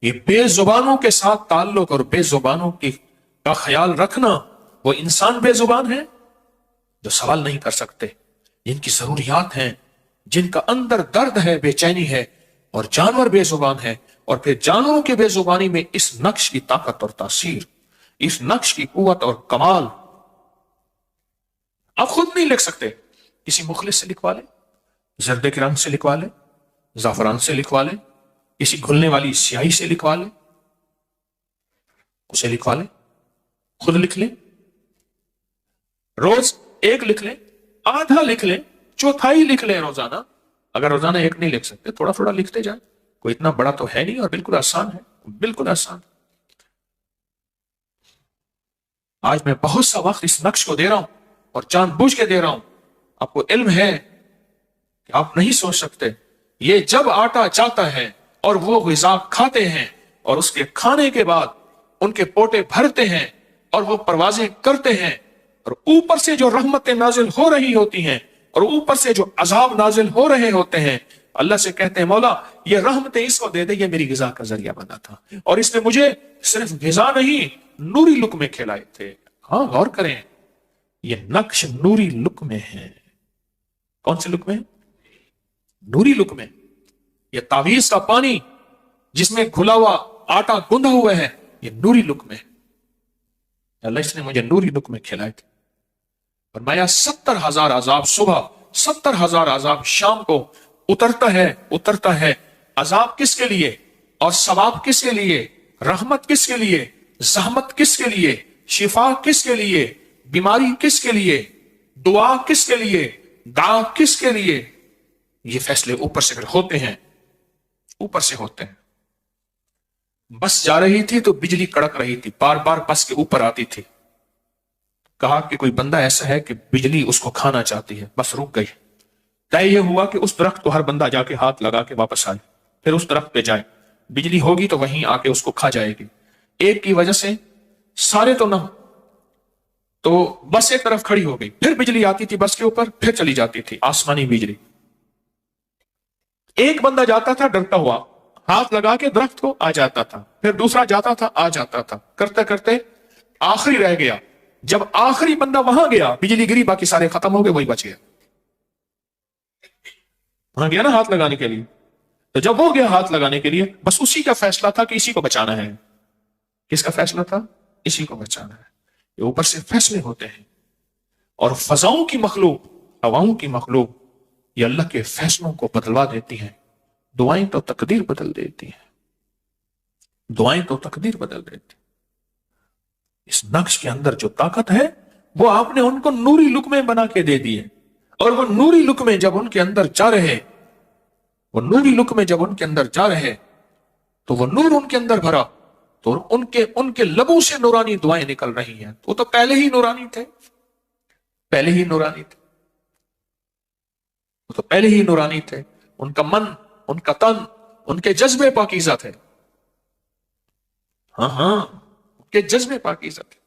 A: یہ بے زبانوں کے ساتھ تعلق اور بے زبانوں کا خیال رکھنا، وہ انسان بے زبان ہے جو سوال نہیں کر سکتے، جن کی ضروریات ہیں، جن کا اندر درد ہے، بے چینی ہے، اور جانور بے زبان ہے، اور پھر جانوروں کے بے زبانی میں اس نقش کی طاقت اور تاثیر، اس نقش کی قوت اور کمال آپ خود نہیں لکھ سکتے، کسی مخلص سے لکھوا لیں، زردے کے رنگ سے لکھوا لیں، زعفران سے لکھوا لیں، کسی گھلنے والی سیاہی سے لکھوا لیں، اسے لکھوا لیں، خود لکھ لیں، روز ایک لکھ لیں، آدھا لکھ لیں، چوتھائی لکھ لیں روزانہ۔ اگر روزانہ ایک نہیں لکھ سکتے، تھوڑا تھوڑا لکھتے جائیں، کوئی اتنا بڑا تو ہے نہیں، اور بالکل آسان ہے، بالکل آسان۔ آج میں بہت سا وقت اس نقش کو دے رہا ہوں اور جان بوجھ کے دے رہا ہوں، آپ کو علم ہے کہ آپ نہیں سوچ سکتے، یہ جب آٹا جاتا ہے اور وہ غذا کھاتے ہیں اور اس کے کھانے کے بعد ان کے پوٹے بھرتے ہیں اور وہ پروازیں کرتے ہیں، اور اوپر سے جو رحمتیں نازل ہو رہی ہوتی ہیں اور اوپر سے جو عذاب نازل ہو رہے ہوتے ہیں، اللہ سے کہتے ہیں مولا یہ رحمتیں اس کو دے دے، یہ میری غذا کا ذریعہ بنا تھا، اور اس نے مجھے صرف غذا نہیں نوری لقمے کھلائے تھے۔ ہاں غور کریں، یہ نقش نوری لقمے ہیں۔ کون سے لقمے؟ نوری لقمے۔ یہ تعویذ کا پانی جس میں گھلا ہوا آٹا گندھا ہوا ہے، یہ نوری لقمے ہے۔ اللہ اس نے مجھے نوری لقمے کھلائے تھے۔ فرمایا 70,000 عذاب صبح، 70,000 عذاب شام کو اترتا ہے۔ عذاب کس کے لیے اور ثواب کس کے لیے؟ رحمت کس کے لیے؟ زحمت کس کے لیے؟ شفا کس کے لیے؟ بیماری کس کے لیے؟ دعا کس کے لیے؟ دعا کس کے لیے؟ یہ فیصلے اوپر سے ہوتے ہیں، اوپر سے ہوتے ہیں۔ بس جا رہی تھی تو بجلی کڑک رہی تھی، بار بار بس کے اوپر آتی تھی۔ کہا کہ کوئی بندہ ایسا ہے کہ بجلی اس کو کھانا چاہتی ہے، بس رک گئی۔ طے یہ ہوا کہ اس درخت کو ہر بندہ جا کے ہاتھ لگا کے واپس آئے، پھر اس درخت پہ جائے، بجلی ہوگی تو وہیں آ کے اس کو کھا جائے گی۔ ایک کی وجہ سے سارے تو نہ، تو بس ایک طرف کھڑی ہو گئی، پھر بجلی آتی تھی بس کے اوپر، پھر چلی جاتی تھی آسمانی بجلی۔ ایک بندہ جاتا تھا ڈرتا ہوا، ہاتھ لگا کے درخت کو آ جاتا تھا، پھر دوسرا جاتا تھا آ جاتا تھا، کرتے کرتے آخری رہ گیا۔ جب آخری بندہ وہاں گیا، بجلی گری، باقی سارے ختم ہو گئے، وہی بچ گیا۔ وہاں گیا نا ہاتھ لگانے کے لیے، تو جب وہ گیا ہاتھ لگانے کے لیے، بس اسی کا فیصلہ تھا کہ اسی کو بچانا ہے۔ کس کا فیصلہ تھا؟ اسی کو بچانا ہے۔ یہ اوپر سے فیصلے ہوتے ہیں، اور فضاؤں کی مخلوق، ہواؤں کی مخلوق یہ اللہ کے فیصلوں کو بدلوا دیتی ہیں۔ دعائیں تو تقدیر بدل دیتی ہیں، دعائیں تو تقدیر بدل دیتی ہیں۔ اس نقش کے اندر جو طاقت ہے وہ آپ نے ان کو نوری لقمے بنا کے دے دیے، اور وہ نوری لقمے جب ان کے اندر جا رہے، وہ نوری لقمے جب ان کے اندر جا رہے تو وہ نور ان کے اندر بھرا، تو ان کے لبوں سے نورانی دعائیں نکل رہی ہیں. وہ تو پہلے ہی نورانی تھے، پہلے ہی نورانی تھے، وہ تو پہلے ہی نورانی تھے. ان کا من، ان کا تن، ان کے جذبے پاکیزہ تھے. ہاں ہاں، ان کے جذبے پاکیزہ تھے.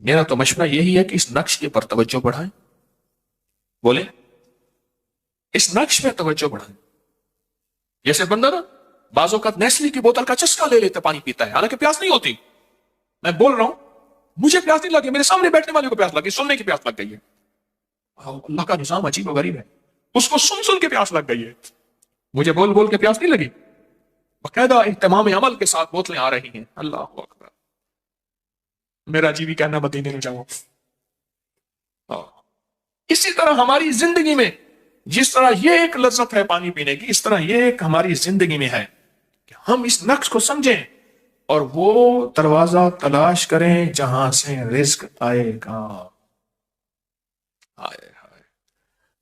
A: میرا تو مشورہ یہی ہے کہ اس نقش کے پر توجہ بڑھائیں. بولے اس نقش میں توجہ بڑھائیں. جیسے بندہ نا بعض اوقات نیسلی کی بوتل کا چسکا لے لیتے پانی پیتا ہے، حالانکہ پیاس نہیں ہوتی. میں بول رہا ہوں مجھے پیاس نہیں لگی، میرے سامنے بیٹھنے والے کو پیاس لگی، سننے کی پیاس لگ گئی ہے. اللہ کا نظام عجیب و غریب ہے، اس کو سن سن کے پیاس لگ گئی ہے، مجھے بول بول کے پیاس نہیں لگی. باقاعدہ اہتمام عمل کے ساتھ بوتلیں آ رہی ہیں. اللہ اکبر، میرا جی بھی کہنا مدینے میں جاؤں. اسی طرح ہماری زندگی میں جس طرح یہ ایک لذت ہے پانی پینے کی، اس طرح یہ ایک ہماری زندگی میں ہے کہ ہم اس نقش کو سمجھیں اور وہ دروازہ تلاش کریں جہاں سے رزق آئے گا.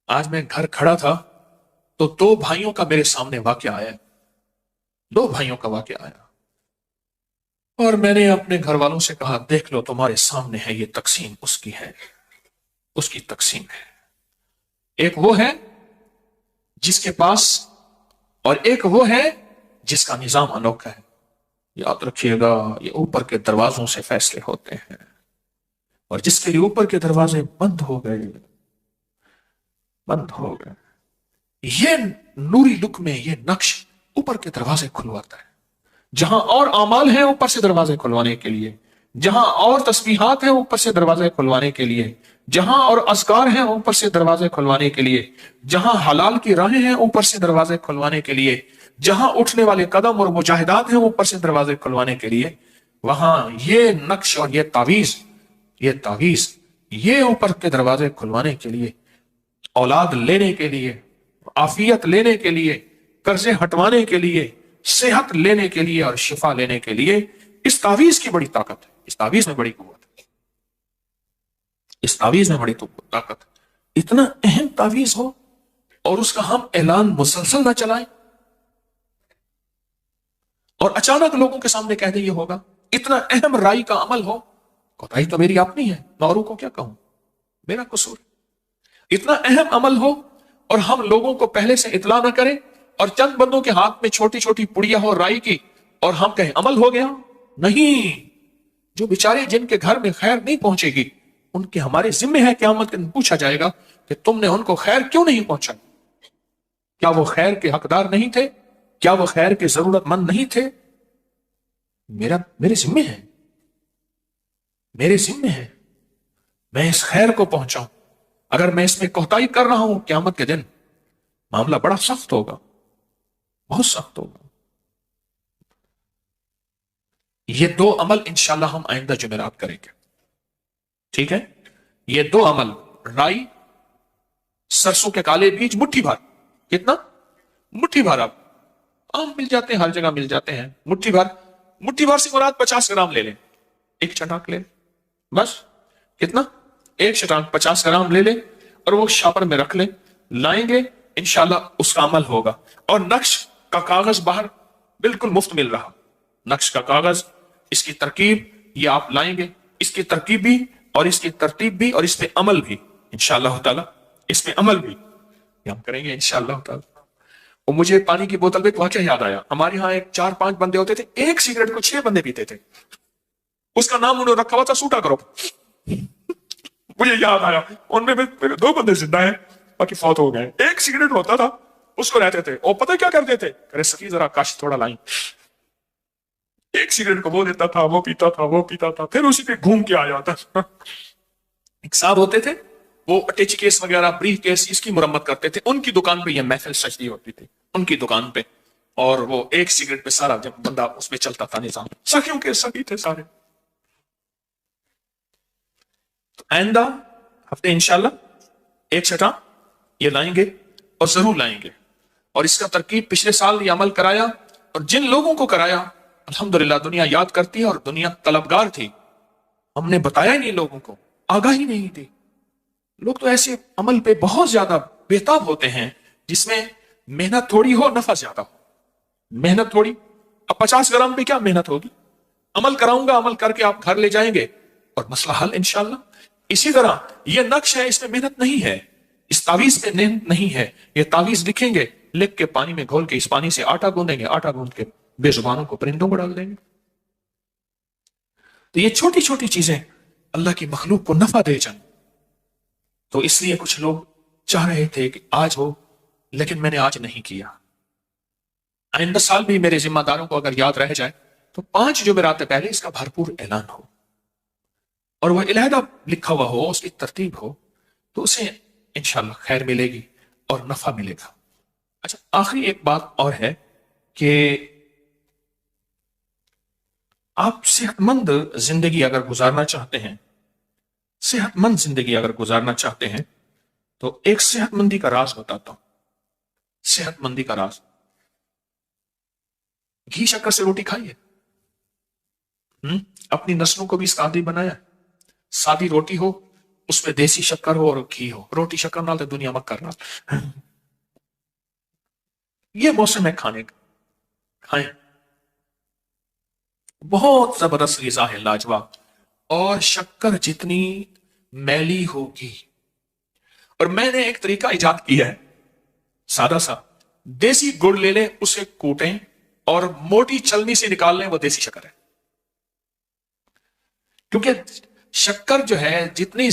A: آج میں گھر کھڑا تھا تو دو بھائیوں کا میرے سامنے واقعہ آیا، دو بھائیوں کا واقعہ آیا، اور میں نے اپنے گھر والوں سے کہا دیکھ لو تمہارے سامنے ہے، یہ تقسیم اس کی ہے، اس کی تقسیم ہے. ایک وہ ہے جس کے پاس، اور ایک وہ ہے جس کا نظام انوکھا ہے. یاد رکھیے گا یہ اوپر کے دروازوں سے فیصلے ہوتے ہیں، اور جس کے لیے اوپر کے دروازے بند ہو گئے، بند ہو گئے، یہ نوری لقمے، یہ نقش اوپر کے دروازے کھلواتا ہے. جہاں اور اعمال ہیں اوپر سے دروازے کھلوانے کے لیے، جہاں اور تسبیحات ہیں اوپر سے دروازے کھلوانے کے لیے، جہاں اور اذکار ہیں اوپر سے دروازے کھلوانے کے لیے، جہاں حلال کی راہیں ہیں اوپر سے دروازے کھلوانے کے لیے، جہاں اٹھنے والے قدم اور مجاہدات ہیں اوپر سے دروازے کھلوانے کے لیے، وہاں یہ نقش اور یہ تعویذ یہ اوپر کے دروازے کھلوانے کے لیے، اولاد لینے کے لیے، عافیت لینے کے لیے، قرضے ہٹوانے کے لیے، صحت لینے کے لیے اور شفا لینے کے لیے، اس تعویذ کی بڑی طاقت ہے، اس تعویذ میں بڑی قوت ہے، اس تعویذ میں بڑی طاقت ہے. اتنا اہم تعویذ ہو اور اس کا ہم اعلان مسلسل نہ چلائیں اور اچانک لوگوں کے سامنے کہہ دیں یہ ہوگا. اتنا اہم رائی کا عمل ہو، کوتاہی تو میری اپنی ہے، میں اوروں کو کیا کہوں، میرا قصور. اتنا اہم عمل ہو اور ہم لوگوں کو پہلے سے اطلاع نہ کریں، اور چند بندوں کے ہاتھ میں چھوٹی چھوٹی پڑیا ہو رائی کی، اور ہم کہیں عمل ہو گیا. نہیں، جو بیچارے جن کے گھر میں خیر نہیں پہنچے گی ان کے ہمارے ذمہ ہے، قیامت کے دن پوچھا جائے گا کہ تم نے ان کو خیر کیوں نہیں پہنچا. کیا وہ خیر کے حقدار نہیں تھے؟ کیا وہ خیر کے ضرورت مند نہیں تھے؟ میرے ذمہ ہے، میرے ذمہ ہے میں اس خیر کو پہنچاؤں. اگر میں اس میں کوتاہی کر رہا ہوں قیامت کے دن معاملہ بڑا سخت ہوگا، بہت سخت ہوگا. یہ دو عمل انشاءاللہ ہم آئندہ جمعرات کریں گے، ٹھیک ہے؟ یہ دو عمل، رائی، سرسوں کے کالے بیج مٹھی بھر. کتنا؟ مٹھی بھر. آپ عام مل جاتے ہیں، ہر جگہ مل جاتے ہیں. مٹھی بھر، مٹھی بھر سے مراد 50 گرام لے لیں، ایک چٹاک لے لیں بس. کتنا؟ ایک چٹاک 50 گرام لے لیں اور وہ شاپر میں رکھ لیں. لائیں گے انشاءاللہ اس کا عمل ہوگا. اور نقش کا کاغذ باہر بالکل مفت مل رہا، نقش کا کاغذ، اس کی ترکیب، یہ آپ لائیں گے، اس کی ترکیب بھی اور اس کی ترتیب بھی اور اس پہ عمل بھی انشاءاللہ تعالی، اس پہ عمل بھی یہ ہم کریں گے انشاءاللہ تعالی. اور مجھے پانی کی بوتل پہ ایک واقعہ یاد آیا. ہمارے ہاں ایک 4-5 بندے ہوتے تھے، ایک سگریٹ کو 6 بندے پیتے تھے. اس کا نام انہوں نے رکھا ہوا تھا سوٹا گروپ. مجھے یاد آیا ان میں میرے 2 بندے زندہ ہیں، باقی فوت ہو گئے. ایک سگریٹ ہوتا تھا، اس کو رہتے تھے، اور پتہ کیا کرتے تھے، کرے سکی ذرا کاش تھوڑا لائیں. ایک سگریٹ کو وہ دیتا تھا، وہ پیتا تھا، وہ پیتا تھا، پھر اسی پہ گھوم کے آ جاتا تھا. ایک صاحب ہوتے تھے، وہ اٹیچی کیس وغیرہ، بریف کیس، اس کی مرمت کرتے تھے. ان کی دکان پہ یہ محفل سجدی ہوتی تھی، ان کی دکان پہ. اور وہ ایک سگریٹ پہ سارا جب بندہ اس میں چلتا تھا نظام. سخیوں کے سخی تھے سارے. تو آئندہ ہفتے انشاءاللہ ایک چھٹا یہ لائیں گے اور ضرور لائیں گے. اور اس کا ترکیب پچھلے سال یہ عمل کرایا، اور جن لوگوں کو کرایا الحمدللہ دنیا یاد کرتی ہے اور دنیا طلبگار تھی. ہم نے بتایا ہی نہیں لوگوں کو, آگاہی نہیں دی. لوگ تو ایسے عمل پہ بہت زیادہ بےتاب ہوتے ہیں جس میں محنت تھوڑی ہو, نفع زیادہ ہو. محنت تھوڑی, اب 50 گرام پہ کیا محنت ہوگی؟ عمل کراؤں گا, عمل کر کے آپ گھر لے جائیں گے اور مسئلہ حل انشاءاللہ. اسی طرح یہ نقش ہے, اس میں محنت نہیں ہے, اس تعویذ پہ محنت نہیں ہے. یہ تعویذ لکھیں گے, لکھ کے پانی میں گھول کے اس پانی سے آٹا گوندیں گے, آٹا گوند کے بے زبانوں کو, پرندوں کو ڈال دیں گے. تو یہ چھوٹی چھوٹی چیزیں اللہ کی مخلوق کو نفع دے جائیں. تو اس لیے کچھ لوگ چاہ رہے تھے کہ آج ہو, لیکن میں نے آج نہیں کیا. آئندہ سال بھی میرے ذمہ داروں کو اگر یاد رہ جائے تو 5 جمعرات پہلے اس کا بھرپور اعلان ہو, اور وہ علیحدہ لکھا ہوا ہو, اس کی ترتیب ہو, تو اسے انشاءاللہ خیر ملے گی اور نفع ملے گا. اچھا, آخری ایک بات اور ہے کہ آپ صحت مند زندگی اگر گزارنا چاہتے ہیں, صحت مند زندگی اگر گزارنا چاہتے ہیں, تو ایک صحت مندی کا راز بتاتا ہوں. صحت مندی کا راز, گھی شکر سے روٹی کھائیے. اپنی نسلوں کو بھی اس کا عادی بنایا. سادی روٹی ہو, اس میں دیسی شکر ہو اور گھی ہو. روٹی شکر نال تے دنیا مکر نال. یہ موسم ہے کھانے کا, کھائیں. بہت زبردست غذا ہے, لاجواب. اور شکر جتنی میلی ہوگی, اور میں نے ایک طریقہ ایجاد کیا ہے سادہ سا, دیسی گڑ لے لیں, اسے کوٹیں اور موٹی چلنی سے نکال لیں, وہ دیسی شکر ہے. کیونکہ شکر جو ہے جتنی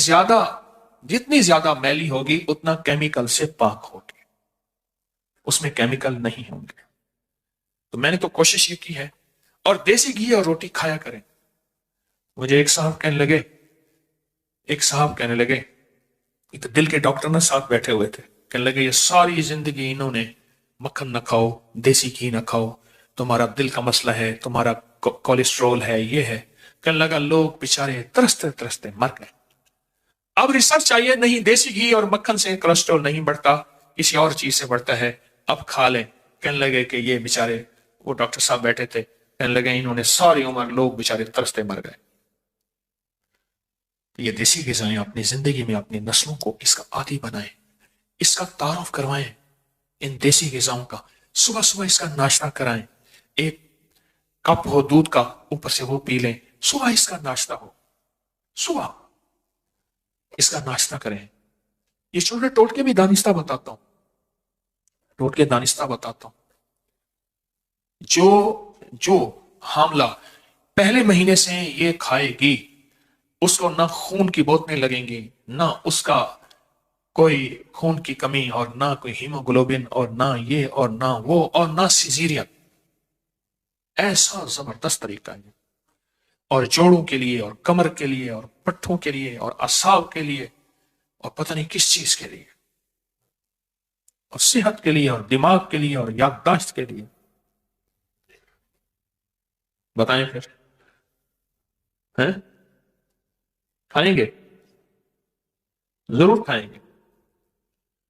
A: زیادہ میلی ہوگی اتنا کیمیکل سے پاک ہوگی, اس میں کیمیکل نہیں ہوں گے. تو میں نے تو کوشش یہ کی ہے, اور دیسی گھی اور روٹی کھایا کریں. مجھے ایک صاحب کہنے لگے, ایک دل کے ڈاکٹر نہ ساتھ بیٹھے ہوئے تھے, کہنے لگے یہ ساری زندگی انہوں نے مکھن نہ کھاؤ, دیسی گھی نہ کھاؤ, تمہارا دل کا مسئلہ ہے, تمہارا کولیسٹرول ہے, یہ ہے. کہنے لگا لوگ بیچارے ترستے ترستے مر گئے. اب ریسرچ چاہیے, نہیں دیسی گھی اور مکھن سے کولیسٹرول نہیں بڑھتا, کسی اور چیز سے بڑھتا ہے, اب کھا لیں. کہنے لگے کہ یہ بیچارے, وہ ڈاکٹر صاحب بیٹھے تھے, کہنے لگے انہوں نے ساری عمر لوگ بیچارے ترستے مر گئے. یہ دیسی غذائیں اپنی زندگی میں اپنی نسلوں کو اس کا عادی بنائیں, اس کا تعارف کروائیں ان دیسی غذاؤں کا. صبح صبح اس کا ناشتہ کرائیں, ایک کپ ہو دودھ کا, اوپر سے وہ پی لیں. صبح اس کا ناشتہ ہو, صبح اس کا ناشتہ کریں. یہ چھوٹے ٹوٹکے بھی دانستہ بتاتا ہوں, ٹوٹکے دانستہ بتاتا ہوں. جو حاملہ پہلے مہینے سے یہ کھائے گی, اس کو نہ خون کی بوتلیں لگیں گی, نہ اس کا کوئی خون کی کمی, اور نہ کوئی ہیموگلوبن, اور نہ یہ اور نہ وہ, اور نہ سیزیرین. ایسا زبردست طریقہ ہے. اور جوڑوں کے لیے, اور کمر کے لیے, اور پٹھوں کے لیے, اور اعصاب کے لیے, اور پتہ نہیں کس چیز کے لیے, اور صحت کے لیے, اور دماغ کے لیے, اور یادداشت کے لیے. بتائیں پھر, ہیں کھائیں گے؟ ضرور کھائیں گے.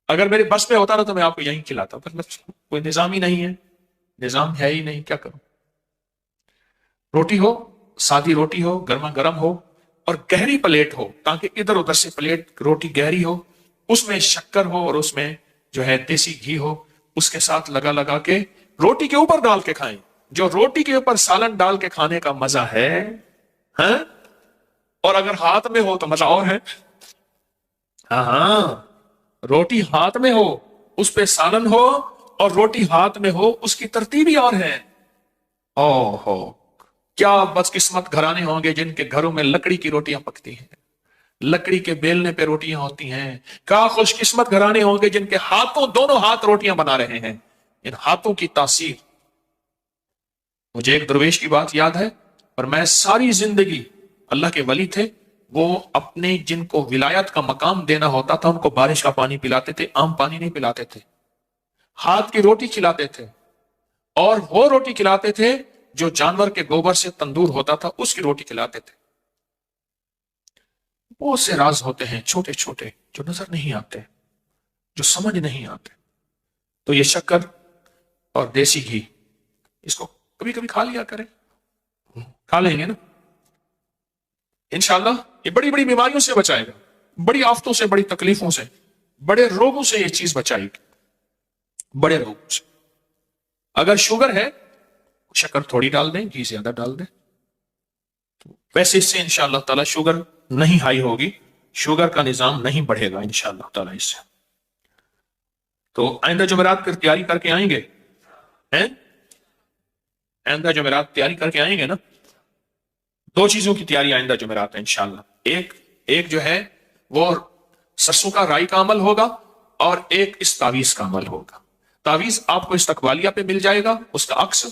A: اگر میرے بس میں ہوتا نا تو میں آپ کو یہیں کھلاتا, پر کوئی نظام ہی نہیں ہے, نظام ہے ہی نہیں, کیا کروں. روٹی ہو, سادی روٹی ہو, گرما گرم ہو, اور گہری پلیٹ ہو, تاکہ ادھر ادھر سے پلیٹ روٹی گہری ہو, اس میں شکر ہو, اور اس میں جو ہے دیسی گھی ہو, اس کے ساتھ لگا کے روٹی کے اوپر ڈال کے کھائیں. جو روٹی کے اوپر سالن ڈال کے کھانے کا مزہ ہے, ہاں, اور اگر ہاتھ میں ہو تو مزہ اور ہے. ہاں, روٹی ہاتھ میں ہو, اس پہ سالن ہو, اور روٹی ہاتھ میں ہو, اس کی ترتیب ہی اور ہے. او ہو, کیا بدقسمت گھرانے ہوں گے جن کے گھروں میں لکڑی کی روٹیاں پکتی ہیں, لکڑی کے بیلنے پہ روٹیاں ہوتی ہیں. کیا خوش قسمت گھرانے ہوں گے جن کے ہاتھوں, دونوں ہاتھ روٹیاں بنا رہے ہیں. ان ہاتھوں کی تاثیر. مجھے ایک درویش کی بات یاد ہے, اور میں ساری زندگی, اللہ کے ولی تھے وہ, اپنے جن کو ولایت کا مقام دینا ہوتا تھا ان کو بارش کا پانی پلاتے تھے, عام پانی نہیں پلاتے تھے. ہاتھ کی روٹی کھلاتے تھے, اور وہ روٹی کھلاتے تھے جو جانور کے گوبر سے تندور ہوتا تھا, اس کی روٹی کھلاتے تھے. بہت سے راز ہوتے ہیں چھوٹے چھوٹے جو نظر نہیں آتے, جو سمجھ نہیں آتے. تو یہ شکر اور دیسی گھی, اس کو کبھی کبھی کھا لیا کریں, کھا لیں گے نا انشاءاللہ. یہ بڑی بڑی بیماریوں سے بچائے گا، بڑی آفتوں سے، بڑی تکلیفوں سے، بڑے روگوں سے یہ چیز بچائے گی، بڑے روگوں سے. اگر شوگر ہے شکر تھوڑی ڈال دیں، گھی زیادہ ڈال دیں. ویسے اس سے انشاءاللہ تعالی شوگر نہیں ہائی ہوگی، شوگر کا نظام نہیں بڑھے گا انشاءاللہ تعالی اس سے. تو آئندہ جمعرات پھر تیاری کر کے آئیں گے ہیں؟ آئندہ جمعرات تیاری کر کے آئیں گے نا. دو چیزوں کی تیاری آئندہ جمعرات ہے انشاءاللہ. ایک جو ہے وہ سرسوں کا رائی کا عمل ہوگا، اور ایک اس تعویذ کا عمل ہوگا. تعویذ آپ کو استقبالیہ پہ مل جائے گا، اس کا عکس،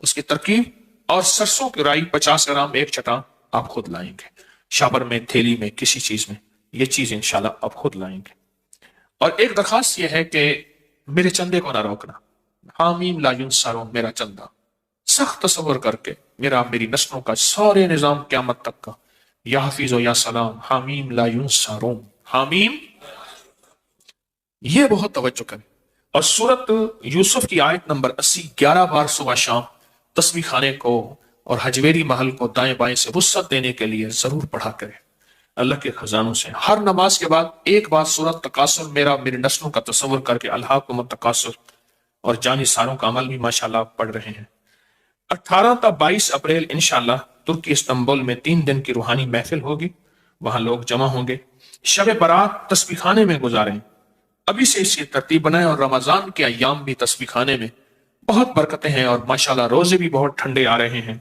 A: اس کی ترکیب، اور سرسوں کی رائی 50 گرام ایک چٹان آپ خود لائیں گے، شاپر میں، تھیلی میں، کسی چیز میں. یہ چیز انشاءاللہ آپ خود لائیں گے. اور ایک درخواست یہ ہے کہ میرے چندے کو نہ روکنا. حامیم لا ینصرون، میرا چندہ سخت تصور کر کے میری نسلوں کا سارے نظام قیامت تک کا، یا حفیظ و یا سلام، حامیم لا ینصرون، حامیم. یہ بہت توجہ کریں. اور سورت یوسف کی آیت نمبر 80 11 بار صبح شام تسبیح خانے کو اور حجویری محل کو دائیں بائیں سے وسعت دینے کے لیے ضرور پڑھا کریں. اللہ کے خزانوں سے ہر نماز کے بعد ایک بار سورت تکاثر، میری نسلوں کا تصور کر کے، الہاکم التکاثر، اور جانی ساروں کا عمل بھی ماشاءاللہ پڑھ رہے ہیں. 18 تا 22 اپریل انشاءاللہ ترکی استنبول میں 3 دن کی روحانی محفل ہوگی، وہاں لوگ جمع ہوں گے. شب برات تسبیح خانے میں گزاریں، ابھی سے اس کی ترتیب بنائیں. اور رمضان کے ایام بھی تسبیح خانے میں بہت برکتیں ہیں، اور ماشاءاللہ روزے بھی بہت ٹھنڈے آ رہے ہیں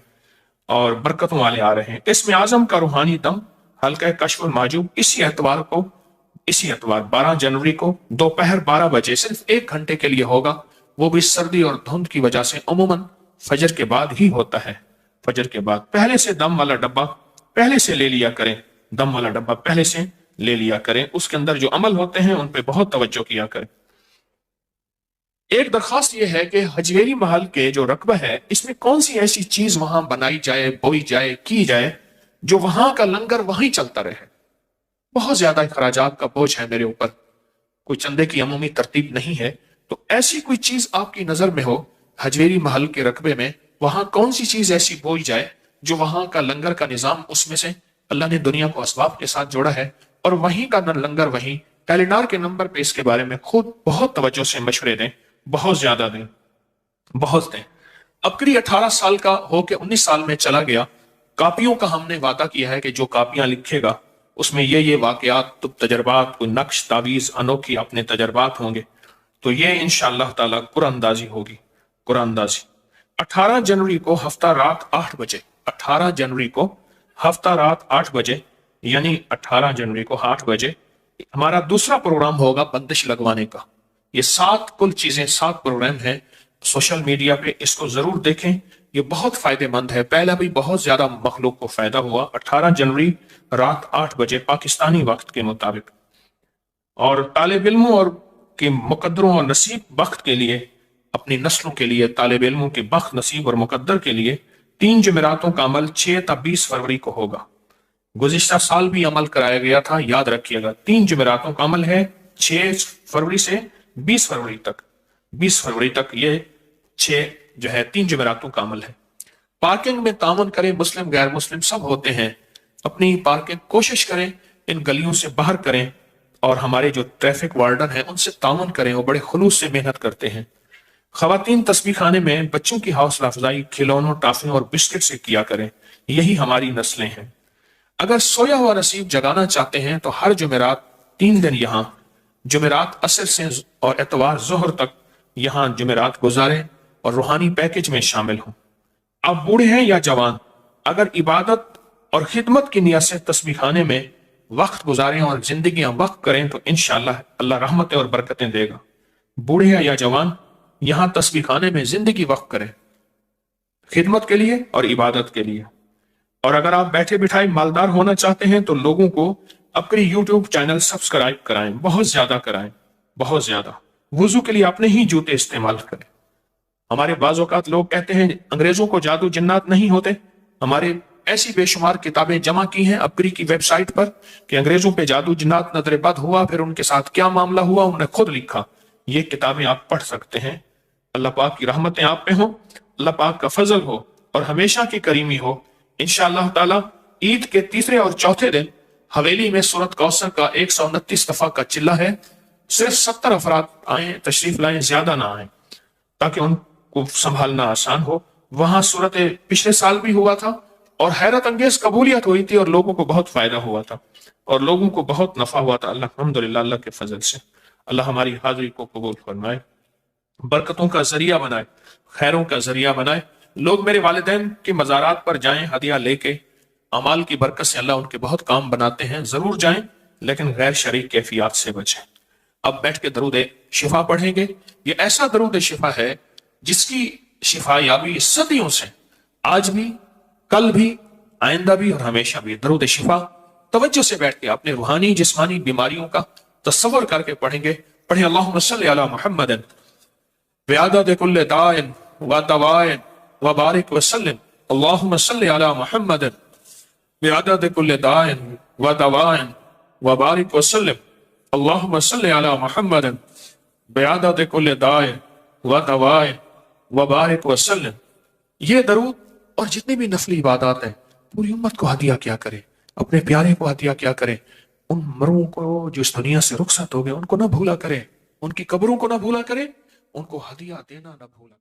A: اور برکتوں والے آ رہے ہیں. اسم اعظم کا روحانی دم حلقہ کشف المحجوب اسی اتوار 12 جنوری کو دوپہر 12 بجے صرف 1 گھنٹے کے لیے ہوگا. وہ بھی سردی اور دھند کی وجہ سے عموماً فجر کے بعد ہی ہوتا ہے. فجر کے بعد پہلے سے دم والا ڈبہ پہلے سے لے لیا کریں، دم والا ڈبہ پہلے سے لے لیا کریں. اس کے اندر جو عمل ہوتے ہیں ان پہ بہت توجہ کیا کریں. ایک درخواست یہ ہے کہ حجویری محل کے جو رقبہ ہے، اس میں کون سی ایسی چیز وہاں بنائی جائے، بوئی جائے، کی جائے، جو وہاں کا لنگر وہیں چلتا رہے. بہت زیادہ اخراجات کا بوجھ ہے میرے اوپر، کوئی چندے کی عمومی ترتیب نہیں ہے. تو ایسی کوئی چیز آپ کی نظر میں ہو حجویری محل کے رقبے میں، وہاں کون سی چیز ایسی بوئی جائے جو وہاں کا لنگر کا نظام، اس میں سے اللہ نے دنیا کو اسباب کے ساتھ جوڑا ہے، اور وہیں کا لنگر وہیں. ٹیلیڈار کے نمبر پہ اس کے بارے میں خود بہت توجہ سے مشورے دیں، بہت زیادہ دیں، بہت دیں. ابکری 18 سال کا ہو کے 19 سال میں چلا گیا. کاپیوں کا ہم نے وعدہ کیا ہے کہ جو کاپیاں لکھے گا اس میں یہ واقعات، تجربات، کوئی نقش، تعویذ، انوکھی اپنے تجربات ہوں گے. تو یہ انشاءاللہ تعالی قرآن اندازی ہوگی، قرآن اندازی. 18 جنوری کو ہفتہ رات 8 بجے، 18 جنوری کو ہفتہ رات 8 بجے، یعنی 18 جنوری کو 8 بجے ہمارا دوسرا پروگرام ہوگا بندش لگوانے کا. یہ 7 کل چیزیں، 7 پروگرام ہیں سوشل میڈیا پہ، اس کو ضرور دیکھیں، یہ بہت فائدہ مند ہے. پہلا بھی بہت زیادہ مخلوق کو فائدہ ہوا. 18 جنوری رات 8 بجے پاکستانی وقت کے مطابق. اور طالب علموں اور کے مقدروں اور نصیب وقت کے لیے، اپنی نسلوں کے لیے، طالب علموں کے بخت، نصیب اور مقدر کے لیے 3 جمعراتوں کا عمل 6 تا 20 فروری کو ہوگا. گزشتہ سال بھی عمل کرایا گیا تھا، یاد رکھیے گا. 3 جمعراتوں کا عمل ہے 6 فروری سے 20 فروری تک. 20 فروری تک یہ 6 جو ہے 3 جمعراتوں کا عمل ہے. پارکنگ میں تعاون کریں، مسلم غیر مسلم سب ہوتے ہیں. اپنی پارکنگ کوشش کریں ان گلیوں سے باہر کریں، اور ہمارے جو ٹریفک وارڈن ہیں ان سے تعاون کریں، وہ بڑے خلوص سے محنت کرتے ہیں. خواتین تسبیح خانے میں بچوں کی حوصلہ افزائی کھلونوں، ٹافیوں اور بسکٹ سے کیا کریں، یہی ہماری نسلیں ہیں. اگر سویا ہوا نصیب جگانا چاہتے ہیں تو ہر جمعرات 3 دن یہاں، جمعرات عصر سے اور اتوار ظہر تک یہاں جمعرات گزاریں اور روحانی پیکج میں شامل ہوں. آپ بوڑھے ہیں یا جوان، اگر عبادت اور خدمت کی نیت سے تسبیح خانے میں وقت گزاریں اور زندگیاں وقف کریں تو انشاءاللہ اللہ رحمتیں اور برکتیں دے گا. بوڑھے ہیں یا جوان، یہاں تسبیح خانے میں زندگی وقف کریں خدمت کے لیے اور عبادت کے لیے. اور اگر آپ بیٹھے بٹھائے مالدار ہونا چاہتے ہیں تو لوگوں کو اپنی یوٹیوب چینل سبسکرائب کرائیں، بہت زیادہ کرائیں، بہت زیادہ. وضو کے لیے اپنے ہی جوتے استعمال کریں. ہمارے بعض اوقات لوگ کہتے ہیں انگریزوں کو جادو جنات نہیں ہوتے. ہمارے ایسی بے شمار کتابیں جمع کی ہیں اپگری کی ویب سائٹ پر کہ انگریزوں پہ جادو جنات نظر بد ہوا، پھر ان کے ساتھ کیا معاملہ ہوا انہوں نے خود لکھا. یہ کتابیں آپ پڑھ سکتے ہیں. اللہ پاک کی رحمتیں آپ پہ ہوں، اللہ پاک کا فضل ہو اور ہمیشہ کی کریمی ہو انشاءاللہ تعالی عید کے تیسرے اور چوتھے دن حویلی میں سورت کوثر کا 129 دفعہ کا چلہ ہے. صرف 70 افراد آئیں، تشریف لائیں، زیادہ نہ آئیں تاکہ ان کو سنبھالنا آسان ہو. وہاں صورت پچھلے سال بھی ہوا تھا اور حیرت انگیز قبولیت ہوئی تھی اور لوگوں کو بہت فائدہ ہوا تھا اور لوگوں کو بہت نفع ہوا تھا. الحمدللہ اللہ کے فضل سے اللہ ہماری حاضری کو قبول فرمائے، برکتوں کا ذریعہ بنائے، خیروں کا ذریعہ بنائے. لوگ میرے والدین کے مزارات پر جائیں ہدیہ لے کے، اعمال کی برکت سے اللہ ان کے بہت کام بناتے ہیں. ضرور جائیں لیکن غیر شرعی کیفیات سے بچیں. اب بیٹھ کے درود شفا پڑھیں گے. یہ ایسا درود شفا ہے جس کی شفا یابی صدیوں سے، آج بھی، کل بھی، آئندہ بھی اور ہمیشہ بھی. درود شفا توجہ سے بیٹھ کے اپنے روحانی جسمانی بیماریوں کا تصور کر کے پڑھیں گے. پڑھیں اللہم صلی علی محمد بعدد کل داء و دواء وبارک وسلم. اللہم صلی علی محمد بعدد کل داء و دواء وبارک وسلم. اللہم صلی علی محمد بعدد کل داء و دواء وبارک وسلم. یہ درود اور جتنی بھی نفلی عبادات ہیں پوری امت کو ہدیہ کیا کرے، اپنے پیارے کو ہدیہ کیا کرے. ان مروں کو جو اس دنیا سے رخصت ہو گئے ان کو نہ بھولا کرے، ان کی قبروں کو نہ بھولا کرے، ان کو ہدیہ دینا نہ بھولا کرے.